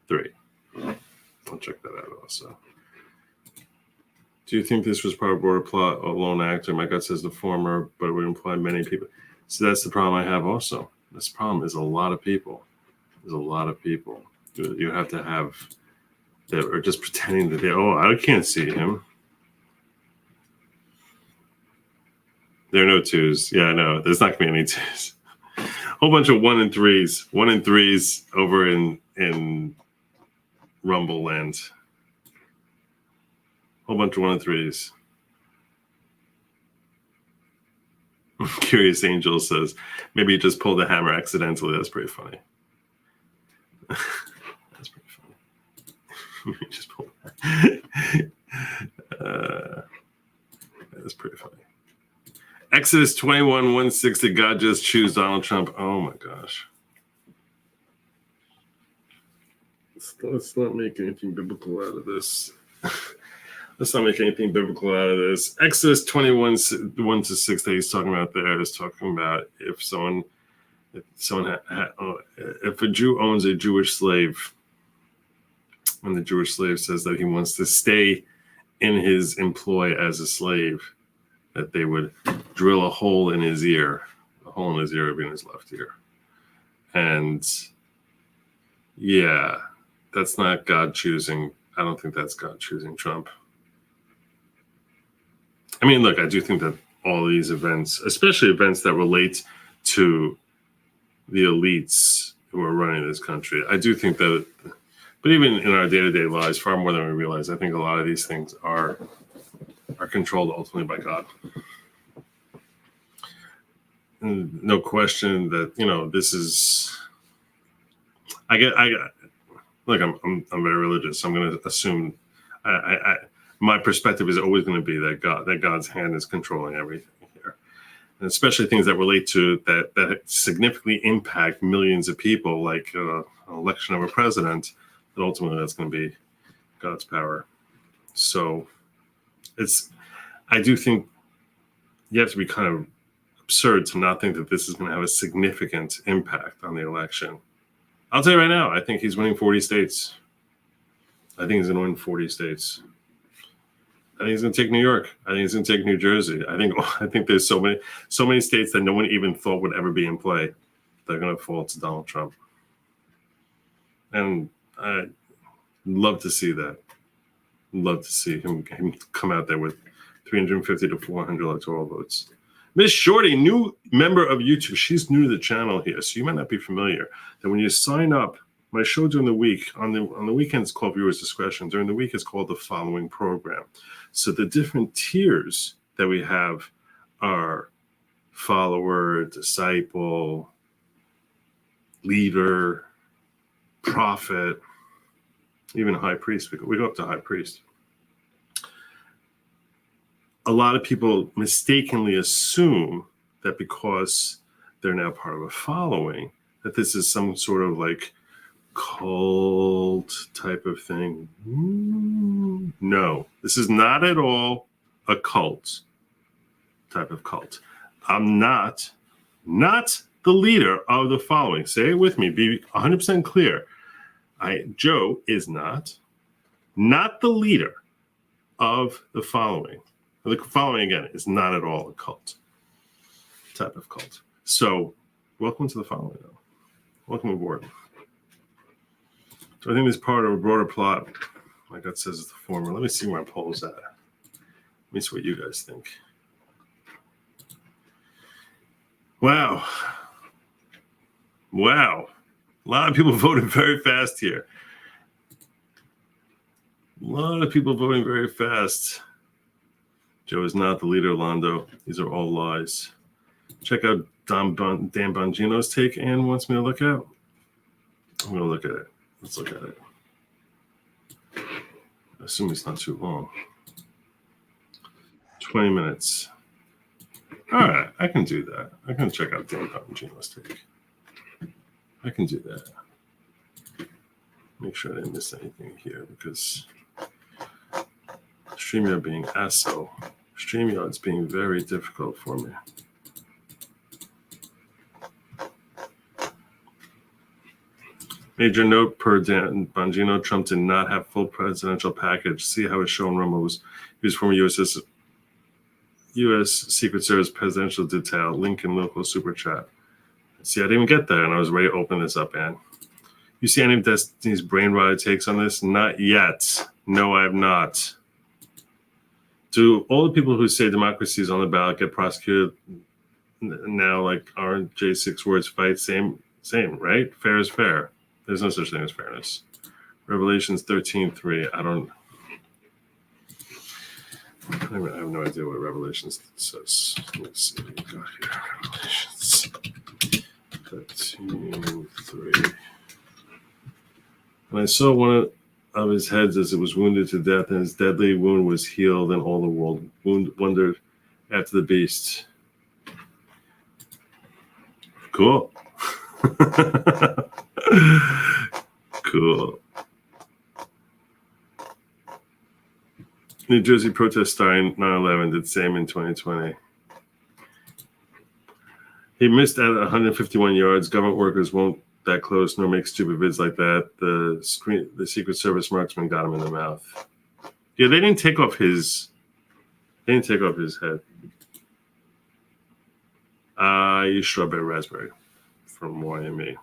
S2: 3. I'll check that out also. Do you think this was part of border plot or lone actor? My gut says the former, but it would imply many people. So that's the problem I have also. This problem is a lot of people. There's a lot of people. You have to have that are just pretending that I can't see him. There are no 2s. Yeah, I know. There's not going to be any 2s. Whole bunch of 1 and 3s. 1 and 3s over in Rumble land. Whole bunch of 1 and 3s. Curious Angel says, maybe you just pulled the hammer accidentally. That's pretty funny. That's pretty funny. You just pulled that's pretty funny. Exodus 21:1-6, did God just choose Donald Trump? Oh my gosh. Let's not make anything biblical out of this. Let's not make anything biblical out of this. Exodus 21:1-6 that he's talking about there is talking about if a Jew owns a Jewish slave, when the Jewish slave says that he wants to stay in his employ as a slave, that they would drill a hole in his ear. A hole in his ear would be in his left ear. And yeah, that's not God choosing. I don't think that's God choosing Trump. I mean, look, I do think that all these events, especially events that relate to the elites who are running this country, I do think that, but even in our day-to-day lives, far more than we realize, I think a lot of these things are controlled ultimately by God. And no question that, you know, this is, look, I'm very religious. So I'm going to assume my perspective is always going to be that God's hand is controlling everything here, and especially things that relate to that significantly impact millions of people, like an election of a president. But ultimately, that's going to be God's power. So I do think you have to be kind of absurd to not think that this is going to have a significant impact on the election. I'll tell you right now, I think he's winning 40 states. I think he's going to win 40 states. I think he's going to take New York. I think he's going to take New Jersey. I think there's so many states that no one even thought would ever be in play. They're going to fall to Donald Trump. And I'd love to see that. Love to see him come out there with 350 to 400 electoral votes. Miss Shorty, new member of YouTube. She's new to the channel here, so you might not be familiar. That when you sign up, my show during the week, on the weekends called Viewers Discretion. During the week it's called the following program. So the different tiers that we have are follower, disciple, leader, prophet, even high priest. We go up to high priest. A lot of people mistakenly assume that because they're now part of a following, that this is some sort of like cult type of thing. No, this is not at all a cult type of cult. I'm not the leader of the following. Say it with me. Be 100% clear. Joe is not the leader of the following. The following, again, is not at all a cult type of cult. So welcome to the following, though. Welcome aboard. So I think this is part of a broader plot. My gut says it's the former. Let me see where my poll's at. Let me see what you guys think. Wow. A lot of people voted very fast here. A lot of people voting very fast. Joe is not the leader, Londo. These are all lies. Check out Dan Bongino's take Ann wants me to look at. I'm going to look at it. Let's look at it. I assume it's not too long. 20 minutes. All right, I can do that. I can check out Dan Bongino's take. I can do that. Make sure I didn't miss anything here because StreamYard being ASO. StreamYard's being very difficult for me. Major note per Dan Bongino, Trump did not have full presidential package. See how it's shown Rumble was former U.S. Secret Service presidential detail. Link in local super chat. See, I didn't even get that, and I was ready to open this up, Ann. You see any of Destiny's brain-rotted takes on this? Not yet. No, I have not. Do all the people who say democracy is on the ballot get prosecuted now, like aren't J6 words fight? Same, right? Fair is fair. There's no such thing as fairness. Revelations 13:3. I have no idea what Revelations says. Let's see what we got here. Revelations 13:3. And I saw one of his heads as it was wounded to death, and his deadly wound was healed, and all the world wondered after the beast. Cool. Cool. New Jersey protest star in 9/11 did the same in 2020. He missed at 151 yards. Government workers won't that close nor make stupid vids like that. The Secret Service marksman got him in the mouth. Yeah, they didn't take off his head. Strawberry raspberry from YME.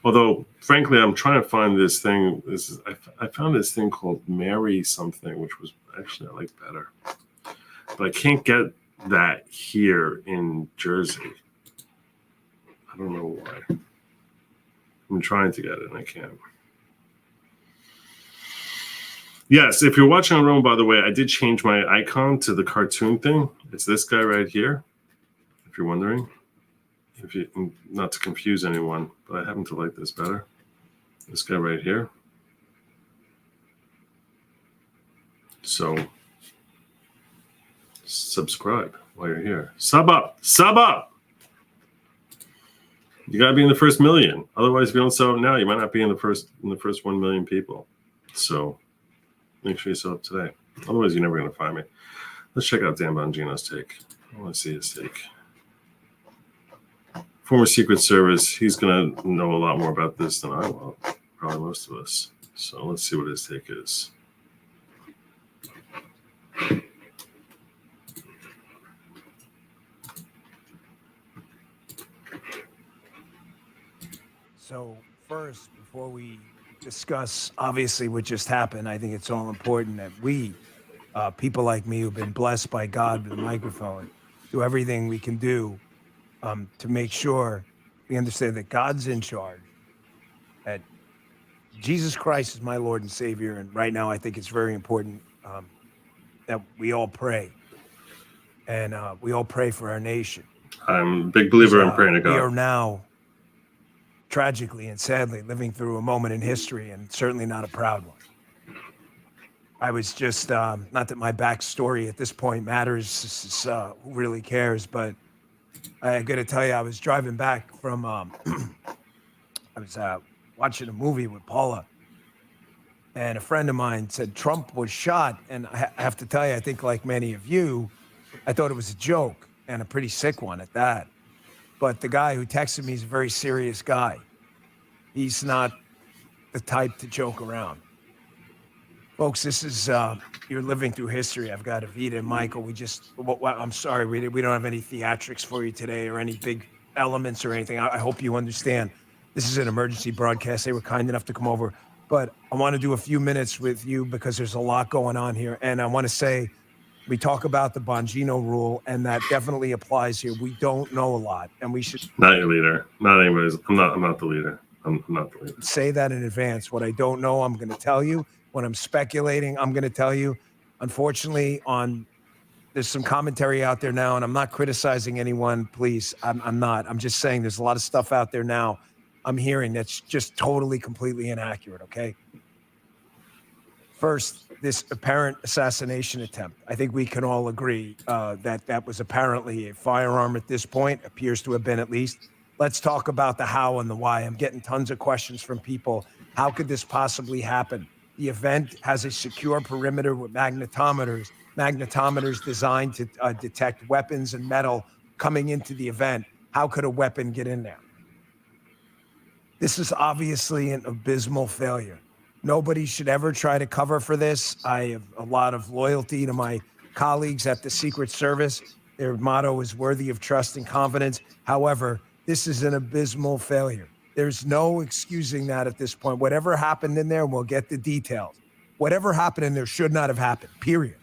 S2: Although, frankly, I'm trying to find this thing. I found this thing called Mary something, which was actually I like better. But I can't get that here in Jersey. I don't know why. I'm trying to get it and I can't. Yes, if you're watching on Rome, by the way, I did change my icon to the cartoon thing. It's this guy right here, if you're wondering. Not to confuse anyone, but I happen to like this better. This guy right here. So subscribe while you're here. Sub up. You gotta be in the first million. Otherwise, if you don't sub up now, you might not be in the first 1 million people. So make sure you sub up today. Otherwise, you're never gonna find me. Let's check out Dan Bongino's take. I want to see his take. Former Secret Service. He's gonna know a lot more about this than I will. Probably most of us. So let's see what his take is.
S20: So first, before we discuss obviously what just happened, I think it's all important that we, people like me who've been blessed by God with a microphone, do everything we can do to make sure we understand that God's in charge, that Jesus Christ is my Lord and Savior. And right now, I think it's very important that we all pray. And we all pray for our nation.
S2: I'm a big believer in praying to God.
S20: We are now, tragically and sadly, living through a moment in history, and certainly not a proud one. I was just, not that my backstory at this point matters, who really cares, but I got to tell you, I was driving back from, I was watching a movie with Paula, and a friend of mine said Trump was shot, and I have to tell you, I think like many of you, I thought it was a joke, and a pretty sick one at that. But the guy who texted me is a very serious guy. He's not the type to joke around. Folks, this is, you're living through history. I've got Avita and Michael. I'm sorry, we don't have any theatrics for you today or any big elements or anything. I hope you understand. This is an emergency broadcast. They were kind enough to come over. But I want to do a few minutes with you because there's a lot going on here. And I want to say, we talk about the Bongino rule, and that definitely applies here. We don't know a lot, and we should
S2: Not your leader. Not anybody's. I'm not the leader. I'm not the leader.
S20: say that in advance. What I don't know, I'm going to tell you. When I'm speculating, I'm going to tell you. Unfortunately, there's some commentary out there now, and I'm not criticizing anyone. Please, I'm not. I'm just saying there's a lot of stuff out there now I'm hearing that's just totally, completely inaccurate. Okay. First, this apparent assassination attempt. I think we can all agree that was apparently a firearm at this point, appears to have been at least. Let's talk about the how and the why. I'm getting tons of questions from people. How could this possibly happen? The event has a secure perimeter with magnetometers designed to detect weapons and metal coming into the event. How could a weapon get in there? This is obviously an abysmal failure. Nobody should ever try to cover for this. I have a lot of loyalty to my colleagues at the Secret Service. Their motto is worthy of trust and confidence. However, this is an abysmal failure. There's no excusing that at this point. Whatever happened in there, we'll get the details. Whatever happened in there should not have happened, period.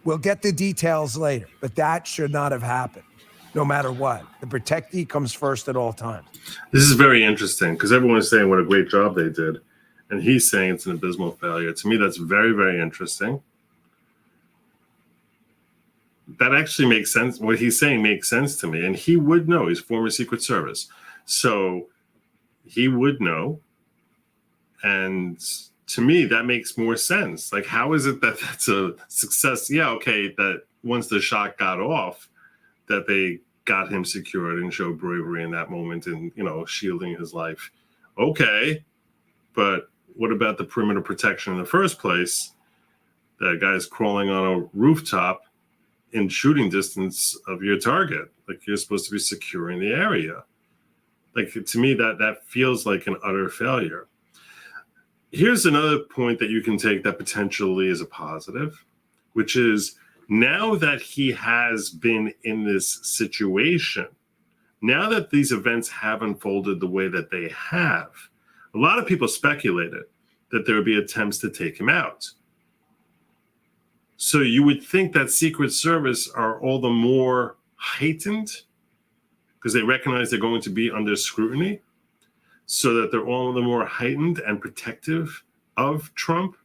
S20: We'll get the details later, but that should not have happened, no matter what. The protectee comes first at all times.
S2: This is very interesting because everyone is saying what a great job they did. And he's saying it's an abysmal failure. To me, that's very, very interesting. That actually makes sense. What he's saying makes sense to me. And he would know. He's former Secret Service. So he would know. And to me, that makes more sense. Like, how is it that that's a success? Yeah, okay, that once the shot got off, that they got him secured and showed bravery in that moment and, shielding his life. Okay. But what about the perimeter protection in the first place? That guy's crawling on a rooftop in shooting distance of your target. Like, you're supposed to be securing the area. Like, to me, that feels like an utter failure. Here's another point that you can take that potentially is a positive, which is now that he has been in this situation, now that these events have unfolded the way that they have, a lot of people speculated that there would be attempts to take him out. So you would think that Secret Service are all the more heightened because they recognize they're going to be under scrutiny, so that they're all the more heightened and protective of Trump.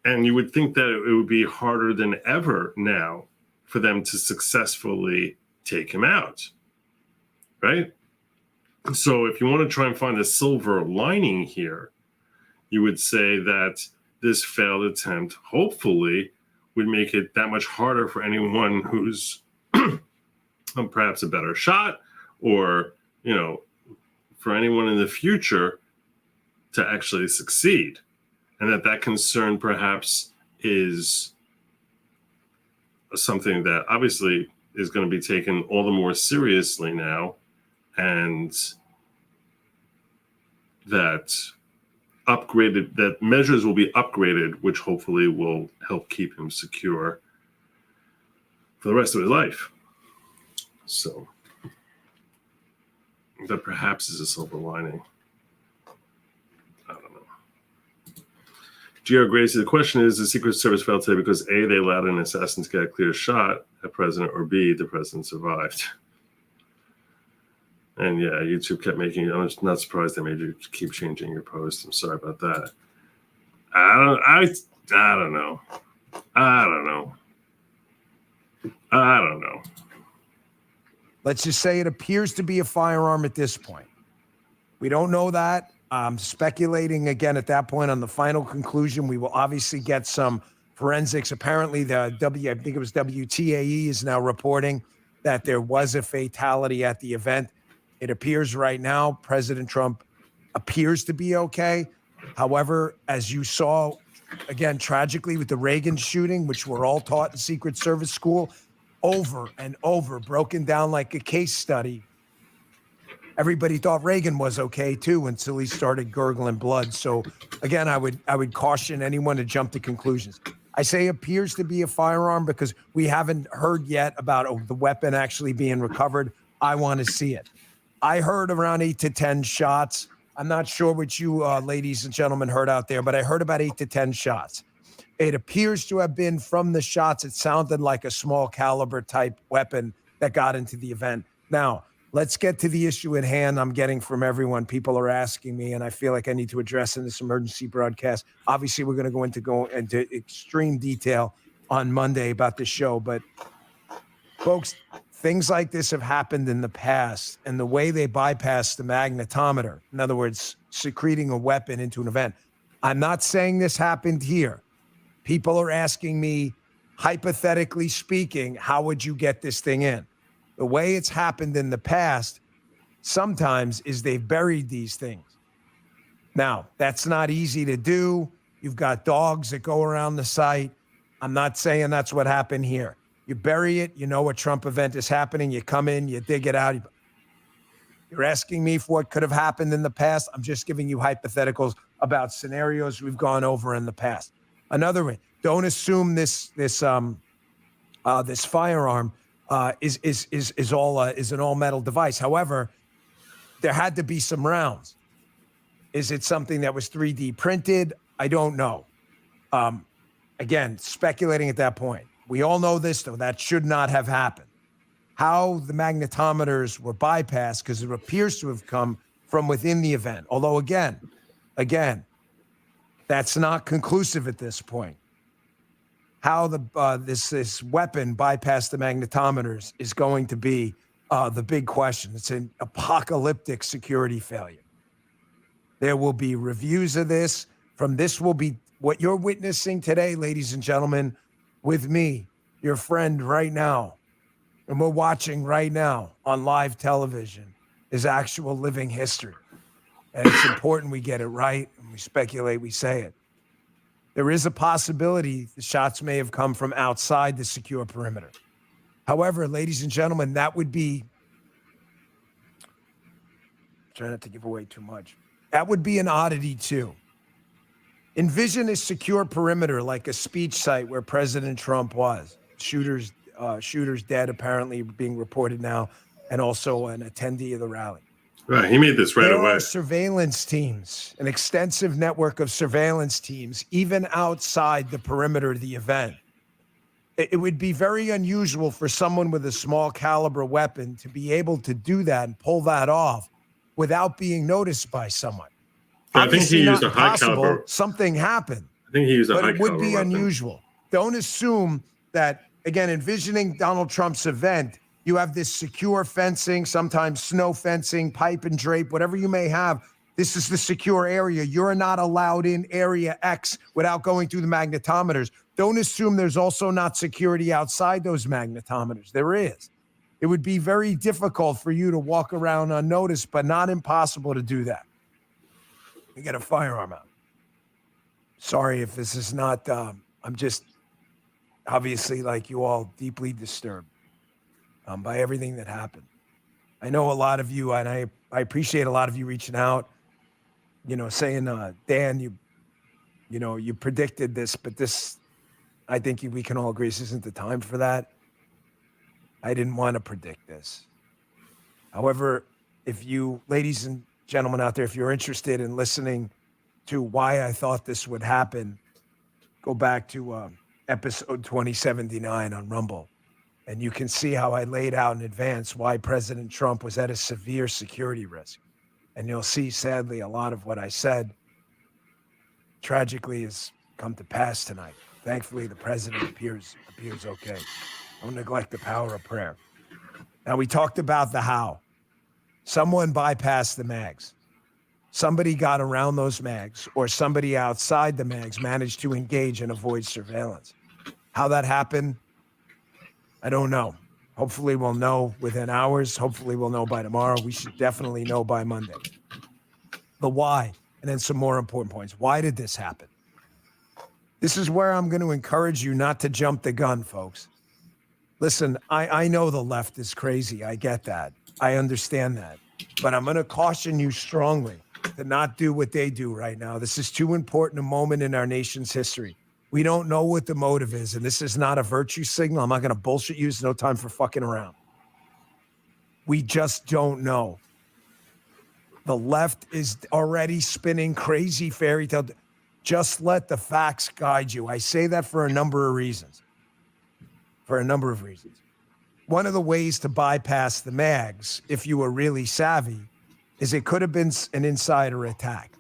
S2: And you would think that it would be harder than ever now for them to successfully take him out, right? So if you want to try and find a silver lining here, you would say that this failed attempt hopefully would make it that much harder for anyone who's perhaps a better shot, or, you know, for anyone in the future to actually succeed. And that concern perhaps is something that obviously is going to be taken all the more seriously now, and that measures will be upgraded, which hopefully will help keep him secure for the rest of his life. So that perhaps is a silver lining. I don't know. G.R. Gracie, the question is, the Secret Service failed today because A, they allowed an assassin to get a clear shot at President, or B, the President survived. And yeah, YouTube kept making, I'm not surprised they made you keep changing your post. I'm sorry about that. I don't know.
S20: Let's just say it appears to be a firearm at this point. We don't know that. I'm speculating again at that point on the final conclusion. We will obviously get some forensics. Apparently, I think it was WTAE is now reporting that there was a fatality at the event. It appears right now President Trump appears to be okay. However, as you saw, again, tragically with the Reagan shooting, which we're all taught in Secret Service school, over and over, broken down like a case study. Everybody thought Reagan was okay too until he started gurgling blood. So again, I would caution anyone to jump to conclusions. I say appears to be a firearm because we haven't heard yet about the weapon actually being recovered. I want to see it. I heard around 8 to 10 shots. I'm not sure what you ladies and gentlemen heard out there, but I heard about 8 to 10 shots. It appears to have been from the shots. It sounded like a small caliber type weapon that got into the event. Now, let's get to the issue at hand. I'm getting from everyone. People are asking me, and I feel like I need to address in this emergency broadcast. Obviously, we're going to go into extreme detail on Monday about this show. But, folks, things like this have happened in the past, and the way they bypass the magnetometer, in other words, secreting a weapon into an event. I'm not saying this happened here. People are asking me, hypothetically speaking, how would you get this thing in? The way it's happened in the past sometimes is they've buried these things. Now, that's not easy to do. You've got dogs that go around the site. I'm not saying that's what happened here. You bury it. You know a Trump event is happening. You come in, you dig it out. You're asking me for what could have happened in the past. I'm just giving you hypotheticals about scenarios we've gone over in the past. Another way, don't assume this firearm is an all metal device. However, there had to be some rounds. Is it something that was 3D printed? I don't know. Again, speculating at that point. We all know this, though. That should not have happened. How the magnetometers were bypassed, because it appears to have come from within the event. Although, again, that's not conclusive at this point. How this weapon bypassed the magnetometers is going to be the big question. It's an apocalyptic security failure. There will be reviews of this. From this will be what you're witnessing today, ladies and gentlemen, with me, your friend right now, and we're watching right now on live television, is actual living history. And it's important we get it right, and we speculate, we say it. There is a possibility the shots may have come from outside the secure perimeter. However, ladies and gentlemen, that would be Try not to give away too much. That would be an oddity too. Envision a secure perimeter like a speech site where President Trump was. Shooters dead, apparently being reported now, and also an attendee of the rally.
S2: Right, he made this right
S20: There
S2: away.
S20: are surveillance teams, an extensive network of surveillance teams, even outside the perimeter of the event. It would be very unusual for someone with a small caliber weapon to be able to do that and pull that off without being noticed by someone.
S2: I think
S20: Obviously
S2: he used
S20: not
S2: a high
S20: impossible.
S2: caliber.
S20: Something happened.
S2: I think he used a
S20: But
S2: high
S20: it would
S2: caliber
S20: be
S2: weapon.
S20: unusual. Don't assume that, again, envisioning Donald Trump's event, you have this secure fencing, sometimes snow fencing, pipe and drape, whatever you may have. This is the secure area. You're not allowed in area X without going through the magnetometers. Don't assume there's also not security outside those magnetometers. There is. It would be very difficult for you to walk around unnoticed, but not impossible to do that. You get a firearm out. Sorry if this is not, I'm just obviously, like you all, deeply disturbed by everything that happened. I know a lot of you, and I appreciate a lot of you reaching out, saying, Dan, you predicted this, but this, I think we can all agree this isn't the time for that. I didn't want to predict this. However, if you, ladies and gentlemen out there, if you're interested in listening to why I thought this would happen, go back to episode 2079 on Rumble, and you can see how I laid out in advance why President Trump was at a severe security risk. And you'll see, sadly, a lot of what I said tragically has come to pass tonight. Thankfully, the president appears okay. Don't neglect the power of prayer. Now, we talked about the how. Someone bypassed the mags. Somebody got around those mags, or somebody outside the mags managed to engage and avoid surveillance. How that happened, I don't know. Hopefully we'll know within hours. Hopefully we'll know by tomorrow. We should definitely know by Monday. The why, and then some more important points. Why did this happen? This is where I'm going to encourage you not to jump the gun, folks. Listen, I know the left is crazy. I get that. I understand that. But I'm going to caution you strongly to not do what they do right now. This is too important a moment in our nation's history. We don't know what the motive is, and this is not a virtue signal. I'm not going to bullshit you. There's no time for fucking around. We just don't know. The left is already spinning crazy fairy tale. Just let the facts guide you. I say that for a number of reasons. One of the ways to bypass the mags, if you were really savvy, is it could have been an insider attack.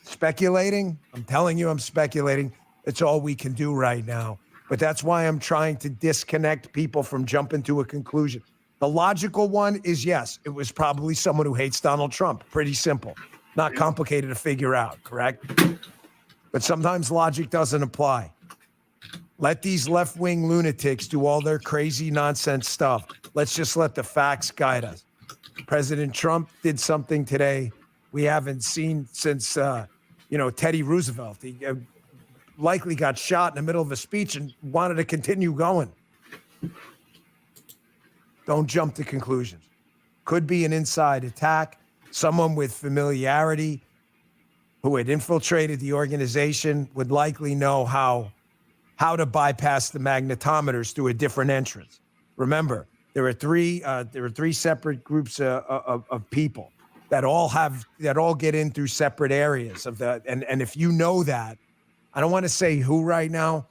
S20: Speculating? I'm telling you, I'm speculating. It's all we can do right now. But that's why I'm trying to disconnect people from jumping to a conclusion. The logical one is, yes, it was probably someone who hates Donald Trump. Pretty simple. Not complicated to figure out, correct? But sometimes logic doesn't apply. Let these left-wing lunatics do all their crazy nonsense stuff. Let's just let the facts guide us. President Trump did something today we haven't seen since, Teddy Roosevelt. He likely got shot in the middle of a speech and wanted to continue going. Don't jump to conclusions. Could be an inside attack. Someone with familiarity who had infiltrated the organization would likely know how to bypass the magnetometers through a different entrance. Remember, there are three separate groups of people that all get in through separate areas of the. And if you know that, I don't want to say who right now,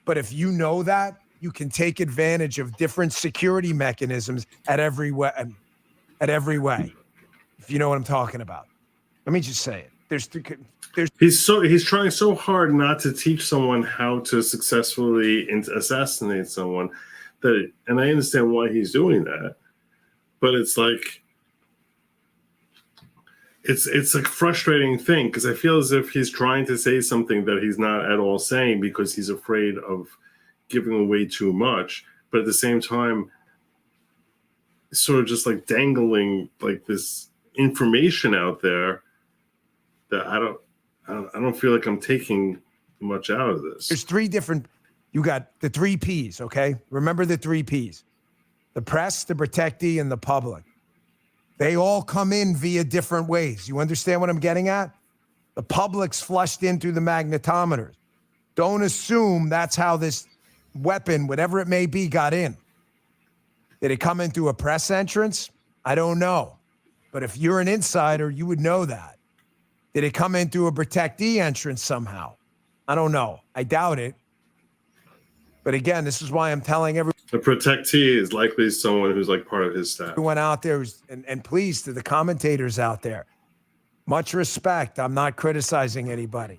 S20: but if you know that, you can take advantage of different security mechanisms at every way. If you know what I'm talking about. Let me just say it.
S2: He's trying so hard not to teach someone how to successfully assassinate someone and I understand why he's doing that, but it's like it's a frustrating thing because I feel as if he's trying to say something that he's not at all saying because he's afraid of giving away too much, but at the same time sort of just like dangling like this information out there that I don't feel like I'm taking much out of this.
S20: There's you got the 3 Ps, okay? Remember the 3 Ps. The press, the protectee, and the public. They all come in via different ways. You understand what I'm getting at? The public's flushed in through the magnetometers. Don't assume that's how this weapon, whatever it may be, got in. Did it come in through a press entrance? I don't know. But if you're an insider, you would know that. Did it come in through a protectee entrance somehow? I don't know. I doubt it. But again, this is why I'm telling everyone.
S2: The protectee is likely someone who's like part of his staff.
S20: Everyone out there, and please, to the commentators out there, much respect. I'm not criticizing anybody.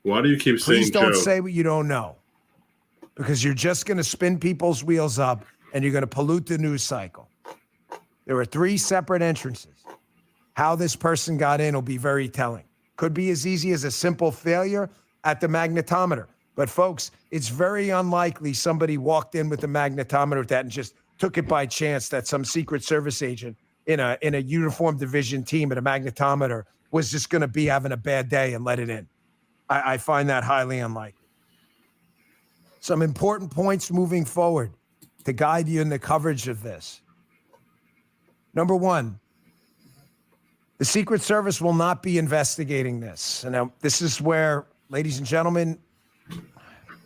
S2: Why do you keep saying
S20: Please don't
S2: Joe?
S20: say what you don't know, because you're just going to spin people's wheels up and you're going to pollute the news cycle. There are 3 separate entrances. How this person got in will be very telling. Could be as easy as a simple failure at the magnetometer. But folks, it's very unlikely somebody walked in with a magnetometer with that and just took it by chance that some Secret Service agent in a uniformed division team at a magnetometer was just going to be having a bad day and let it in. I find that highly unlikely. Some important points moving forward to guide you in the coverage of this. Number 1, the Secret Service will not be investigating this. And now this is where, ladies and gentlemen,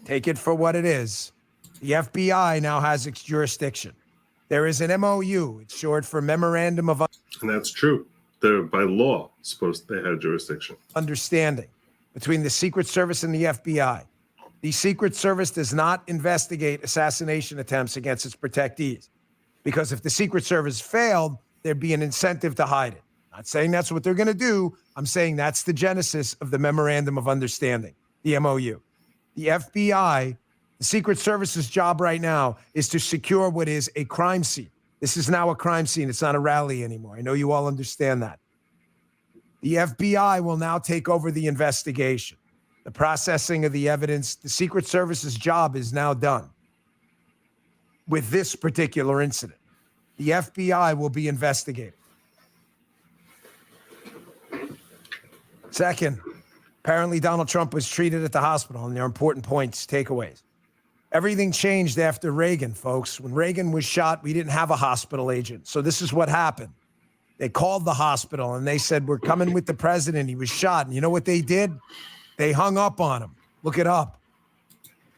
S20: take it for what it is. The FBI now has its jurisdiction. There is an MOU. It's short for Memorandum of
S2: And that's true. They're by law supposed they had jurisdiction.
S20: Understanding between the Secret Service and the FBI. The Secret Service does not investigate assassination attempts against its protectees, because if the Secret Service failed, there'd be an incentive to hide it. Not saying that's what they're going to do. I'm saying that's the genesis of the Memorandum of Understanding, the MOU. The FBI, the Secret Service's job right now is to secure what is a crime scene. This is now a crime scene. It's not a rally anymore. I know you all understand that. The FBI will now take over the investigation, the processing of the evidence. The Secret Service's job is now done with this particular incident. The FBI will be investigating. Second, apparently Donald Trump was treated at the hospital, and there are important points, takeaways. Everything changed after Reagan, folks. When Reagan was shot, we didn't have a hospital agent. So this is what happened. They called the hospital and they said, we're coming with the president. He was shot. And you know what they did? They hung up on him. Look it up.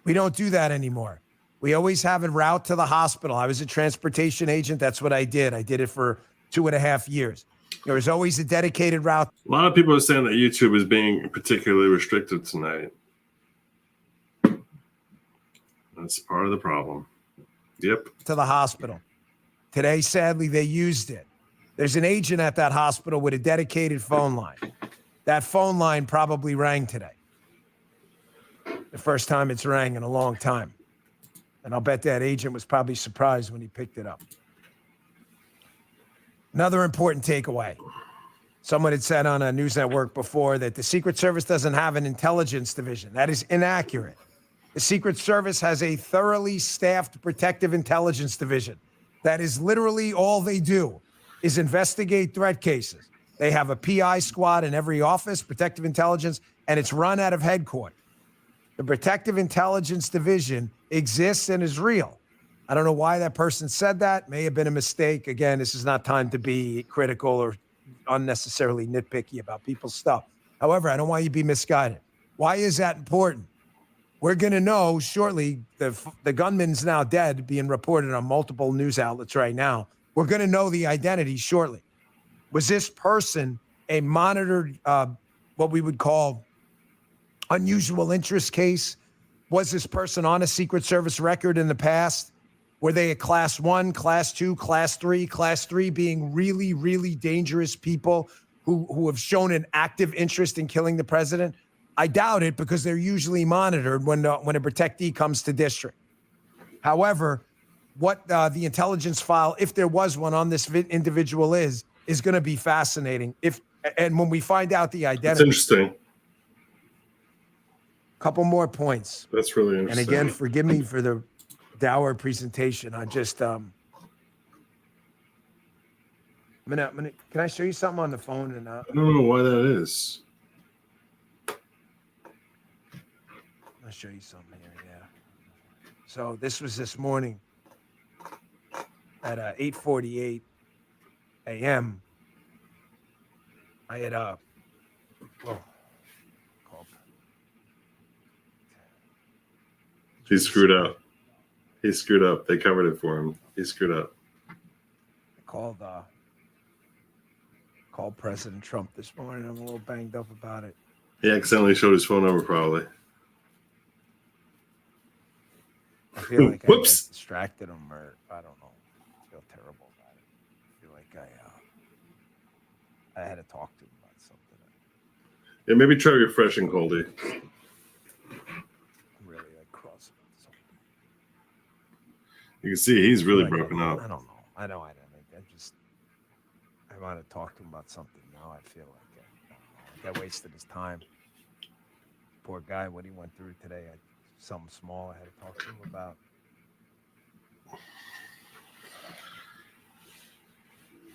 S20: We don't do that anymore. We always have a route to the hospital. I was a transportation agent. That's what I did. I did it for 2.5 years. There was always a dedicated route.
S2: A lot of people are saying that YouTube is being particularly restricted tonight. That's part of the problem. Yep.
S20: To the hospital. Today, sadly, they used it. There's an agent at that hospital with a dedicated phone line. That phone line probably rang today. The first time it's rang in a long time. And I'll bet that agent was probably surprised when he picked it up. Another important takeaway. Someone had said on a news network before that the Secret Service doesn't have an intelligence division. That is inaccurate. The Secret Service has a thoroughly staffed protective intelligence division. That is literally all they do, is investigate threat cases. They have a PI squad in every office, protective intelligence, and it's run out of headquarters. The Protective Intelligence Division exists and is real. I don't know why that person said that. May have been a mistake. Again, this is not time to be critical or unnecessarily nitpicky about people's stuff. However, I don't want you to be misguided. Why is that important? We're going to know shortly. The gunman's now dead, being reported on multiple news outlets right now. We're going to know the identity shortly. Was this person a monitored, what we would call unusual interest case? Was this person on a Secret Service record in the past? Were they a class 1, class 2, class 3, class 3 being really, really dangerous people who have shown an active interest in killing the president? I doubt it, because they're usually monitored when a protectee comes to district. However, what the intelligence file, if there was one on this individual, is going to be fascinating. And when we find out the identity.
S2: That's interesting.
S20: Couple more points.
S2: That's really interesting.
S20: And again, forgive me for the dour presentation. I just I'm gonna can I show you something on the phone? And
S2: I don't know why that is.
S20: I'll show you something here. Yeah. So this was this morning at 8:48, a.m., I had
S2: He screwed up. He screwed up. They covered it for him. He screwed up.
S20: I called President Trump this morning. I'm a little banged up about it.
S2: He accidentally showed his phone number, probably.
S20: I feel like I distracted him, or I don't know. I feel terrible about it. I feel like I had to talk to him about something.
S2: Yeah, maybe try refreshing, Goldie.
S20: I'm really like cross.
S2: You can see he's really broken up.
S20: I don't know. I want to talk to him about something now. I feel like I wasted his time. Poor guy, what he went through today. Something small I had to talk to him about.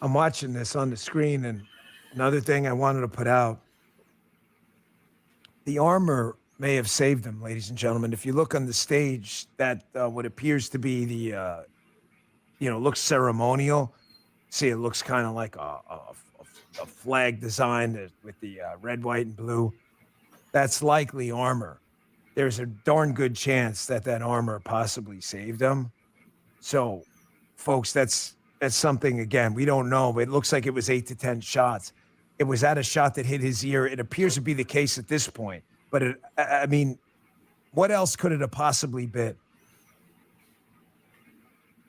S20: I'm watching this on the screen, and another thing I wanted to put out. The armor may have saved him, ladies and gentlemen. If you look on the stage, that what appears to be the, looks ceremonial. See, it looks kind of like a flag design with the red, white, and blue. That's likely armor. There's a darn good chance that armor possibly saved him. So, folks, that's something, again, we don't know, but it looks like it was 8 to 10 shots. It was at a shot that hit his ear. It appears to be the case at this point. But, what else could it have possibly been?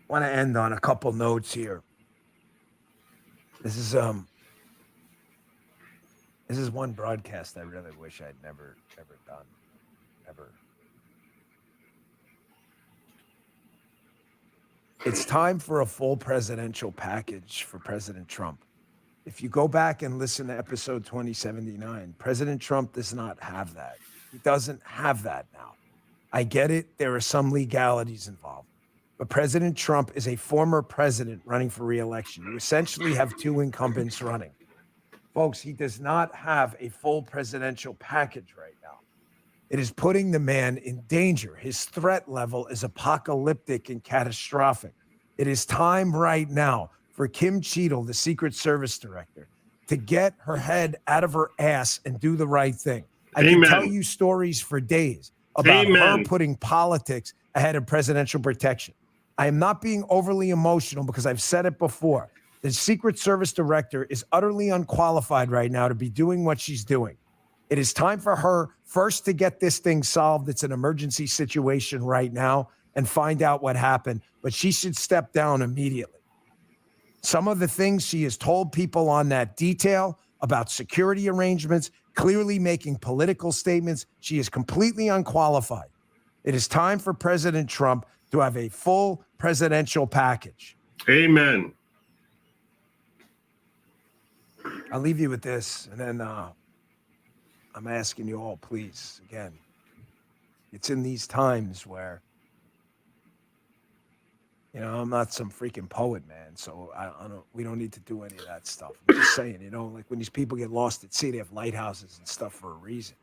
S20: I want to end on a couple notes here. This is one broadcast I really wish I'd never done. Ever. It's time for a full presidential package for President Trump. If you go back and listen to episode 2079, President Trump does not have that. He doesn't have that now. I get it. There are some legalities involved. But President Trump is a former president running for re-election. You essentially have two incumbents running. Folks, he does not have a full presidential package right now. It is putting the man in danger. His threat level is apocalyptic and catastrophic. It is time right now for Kim Cheadle, the Secret Service director, to get her head out of her ass and do the right thing. I can tell you stories for days about her putting politics ahead of presidential protection. I am not being overly emotional because I've said it before. The Secret Service director is utterly unqualified right now to be doing what she's doing. It is time for her first to get this thing solved. It's an emergency situation right now, and find out what happened. But she should step down immediately. Some of the things she has told people on that detail about security arrangements, clearly making political statements, she is completely unqualified. It is time for President Trump to have a full presidential package.
S2: Amen.
S20: I'll leave you with this, and then I'm asking you all, please, again, it's in these times where, I'm not some freaking poet, man, so we don't need to do any of that stuff. I'm just saying, like when these people get lost at sea, they have lighthouses and stuff for a reason,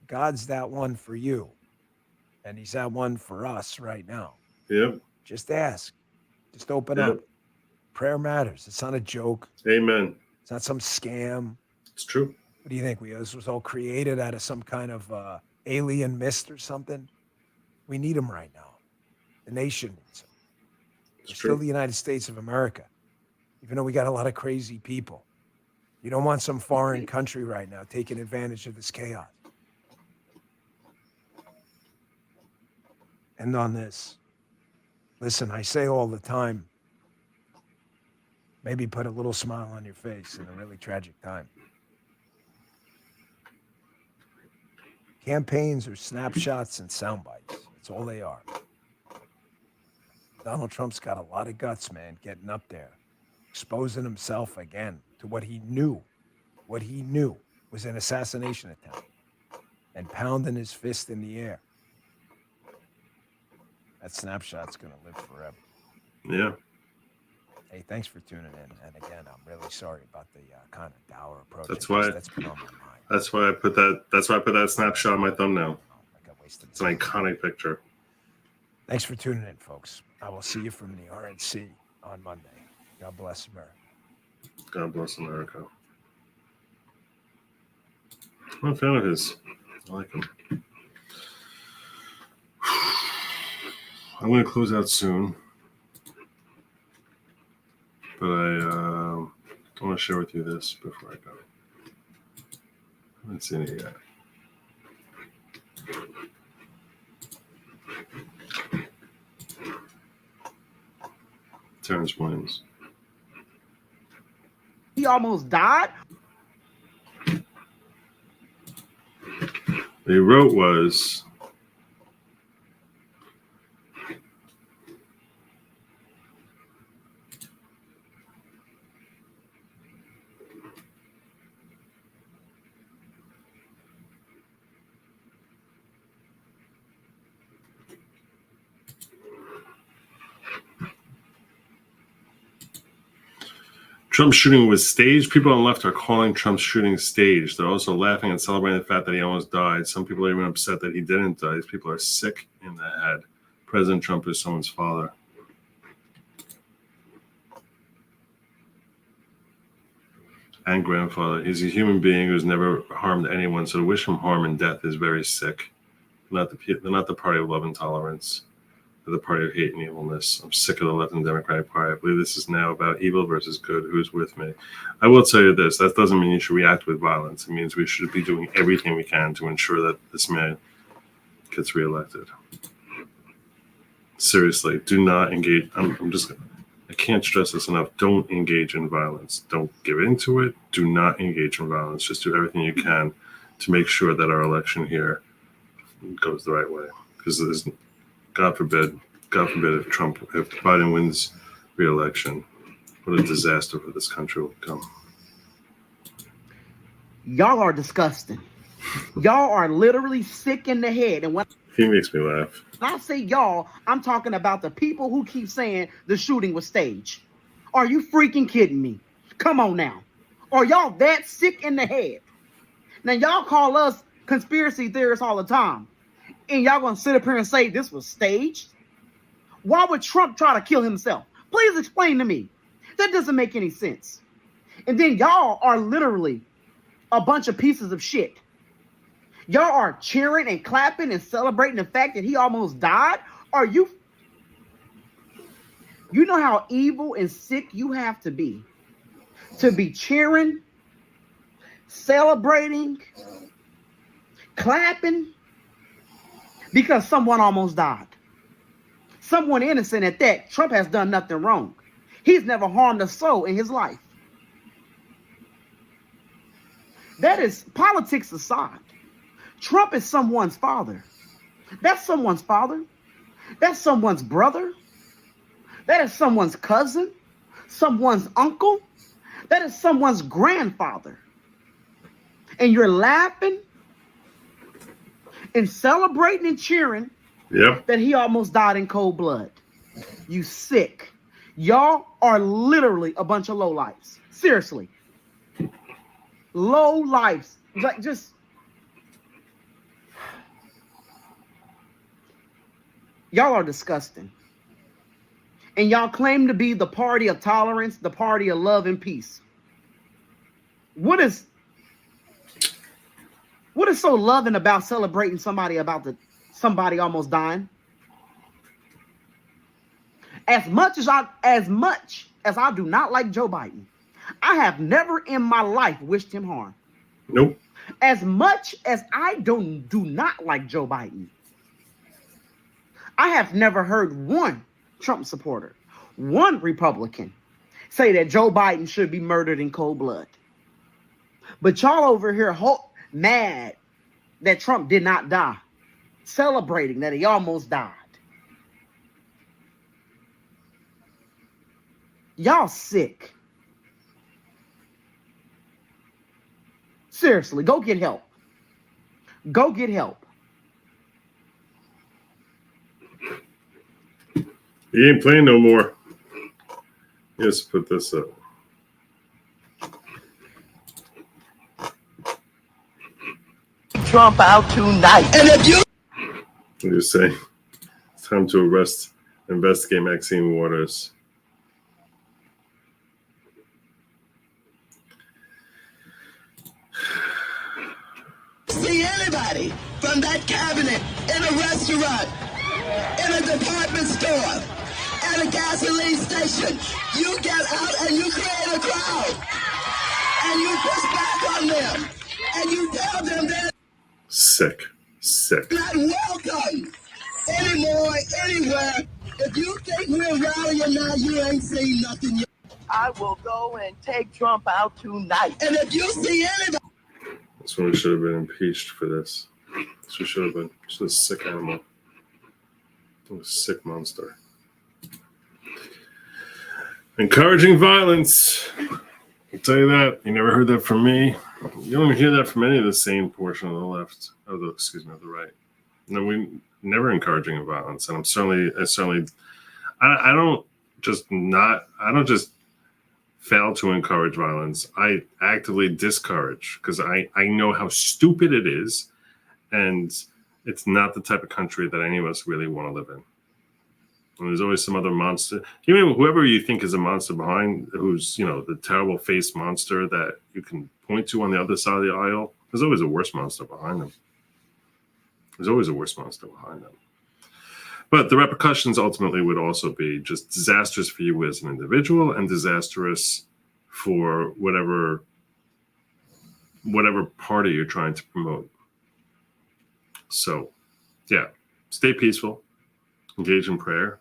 S20: God's that one for you, and he's that one for us right now.
S2: Yep.
S20: Just ask. Just open up. Prayer matters. It's not a joke.
S2: Amen.
S20: It's not some scam.
S2: It's true.
S20: What do you think? This was all created out of some kind of alien mist or something? We need them right now. The nation needs them. We're still the United States of America, even though we got a lot of crazy people. You don't want some foreign country right now taking advantage of this chaos. End on this. Listen, I say all the time, maybe put a little smile on your face in a really tragic time. Campaigns are snapshots and sound bites. That's all they are. Donald Trump's got a lot of guts, man, getting up there, exposing himself again to what he knew was an assassination attempt, and pounding his fist in the air. That snapshot's going to live forever.
S2: Yeah.
S20: Hey, thanks for tuning in. And again, I'm really sorry about the kind of dour approach.
S2: That's why
S20: that's been on my mind.
S2: That's why I put that snapshot on my thumbnail. It's an iconic picture.
S20: Thanks for tuning in, folks. I will see you from the RNC on Monday. God bless America.
S2: God bless America. I'm a fan of his. I like him. I'm going to close out soon, but I want to share with you this before I go. I haven't seen it yet. Terrence Williams.
S6: He almost died.
S2: What he wrote was, Trump's shooting was staged. People on the left are calling Trump's shooting staged. They're also laughing and celebrating the fact that he almost died. Some people are even upset that he didn't die. These people are sick in the head. President Trump is someone's father. And grandfather. He's a human being who's never harmed anyone, so to wish him harm and death is very sick. They're not the party of love and tolerance. They're the party of hate and evilness. I'm sick of the left and Democratic Party. I believe this is now about evil versus good. Who's with me? I will tell you this. That doesn't mean you should react with violence. It means we should be doing everything we can to ensure that this man gets reelected. Seriously, do not engage. I can't stress this enough. Don't engage in violence. Don't give into it. Do not engage in violence. Just do everything you can to make sure that our election here goes the right way. Because there's, God forbid if Biden wins re-election, what a disaster for this country will become.
S6: Y'all are disgusting. Y'all are literally sick in the head. And when
S2: He makes me laugh.
S6: I say y'all, I'm talking about the people who keep saying the shooting was staged. Are you freaking kidding me? Come on now. Are y'all that sick in the head? Now y'all call us conspiracy theorists all the time. And y'all gonna sit up here and say this was staged? Why would Trump try to kill himself? Please explain to me. That doesn't make any sense. And then y'all are literally a bunch of pieces of shit. Y'all are cheering and clapping and celebrating the fact that he almost died? Are you? You know how evil and sick you have to be cheering, celebrating, clapping because someone almost died. Someone innocent at that. Trump has done nothing wrong. He's never harmed a soul in his life. That is politics aside. Trump is someone's father. That's someone's father. That's someone's brother. That is someone's cousin, someone's uncle. That is someone's grandfather. And you're laughing and celebrating and cheering that he almost died in cold blood. You sick. Y'all are literally a bunch of lowlifes. Seriously. Lowlifes. Like just y'all are disgusting. And y'all claim to be the party of tolerance, the party of love and peace. What is so loving about celebrating somebody almost dying? As much as I do not like Joe Biden, I have never in my life wished him harm.
S2: Nope.
S6: As much as I do not like Joe Biden, I have never heard one Trump supporter, one Republican, say that Joe Biden should be murdered in cold blood. But y'all over here mad that Trump did not die, celebrating that he almost died. Y'all sick. Seriously, go get help. Go get help.
S2: He ain't playing no more. Let's put this up.
S18: Trump out tonight. And if you
S2: I'm just saying, it's time to investigate Maxine Waters.
S7: See anybody from that cabinet in a restaurant, in a department store, at a gasoline station, you get out and you create a crowd, and you push back on them, and you tell them they're
S2: Sick.
S7: not welcome anymore, anywhere. If you think we're rallying now, you ain't seen nothing yet. I will go and take Trump out tonight. And if you see anybody...
S2: That's when we should have been impeached for this. That's what we should have been. Just a sick animal. A sick monster. Encouraging violence. I'll tell you that. You never heard that from me. You don't hear that from any of the sane portion of the left. Of the right. No, we never encouraging violence. And I don't just fail to encourage violence. I actively discourage because I know how stupid it is, and it's not the type of country that any of us really want to live in. And there's always some other monster. Even whoever you think is a monster behind, who's, the terrible faced monster that you can point to on the other side of the aisle, there's always a worse monster behind them. But the repercussions ultimately would also be just disastrous for you as an individual and disastrous for whatever party you're trying to promote. So, yeah, stay peaceful, engage in prayer,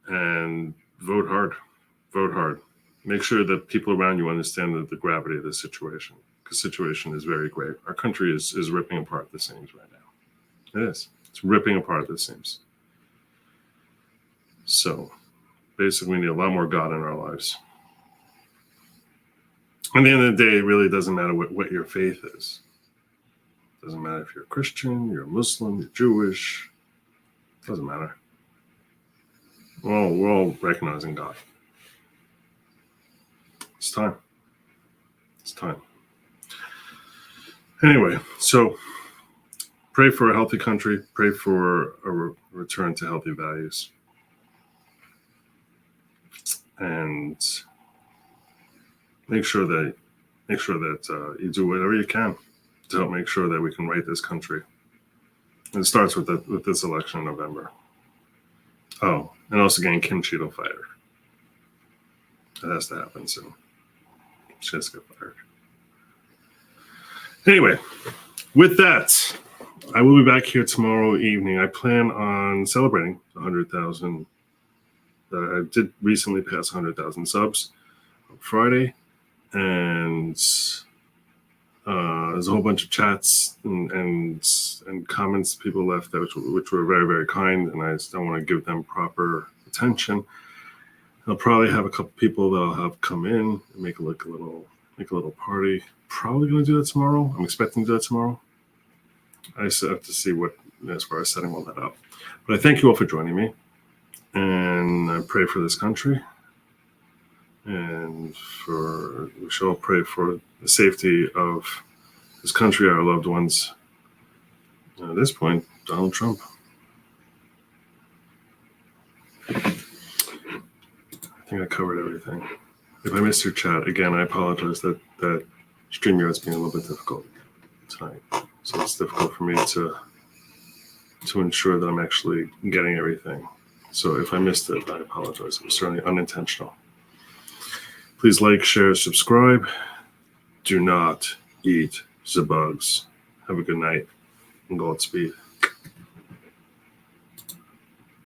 S2: and vote hard. Vote hard. Make sure that people around you understand the gravity of the situation, because the situation is very grave. Our country is ripping apart at the seams right now. It is. It's ripping apart at the seams. So, basically, we need a lot more God in our lives. At the end of the day, it really doesn't matter what your faith is. It doesn't matter if you're a Christian, you're a Muslim, you're Jewish. It doesn't matter. We're all recognizing God. It's time. It's time. Anyway, so pray for a healthy country. Pray for a return to healthy values. And make sure that you do whatever you can to help make sure that we can right this country. And it starts with this election in November. Oh, and also getting Kim Chi to fired. That has to happen soon. She has to get fired. Anyway, with that, I will be back here tomorrow evening. I plan on celebrating 100,000. I did recently pass 100,000 subs on Friday, and there's a whole bunch of chats and comments people left that which were very, very kind, and I just don't want to give them proper attention. I'll probably have a couple people that I'll have come in and make a little party. Probably going to do that tomorrow. I'm expecting to do that tomorrow. I just have to see what as far as setting all that up. But I thank you all for joining me, and I pray for this country, and we shall pray for the safety of this country, our loved ones. And at this point, Donald Trump. I think I covered everything. If I missed your chat, again, I apologize that StreamYard's being a little bit difficult tonight. So it's difficult for me to ensure that I'm actually getting everything. So if I missed it, I apologize. It was certainly unintentional. Please like, share, subscribe. Do not eat the bugs. Have a good night and Godspeed.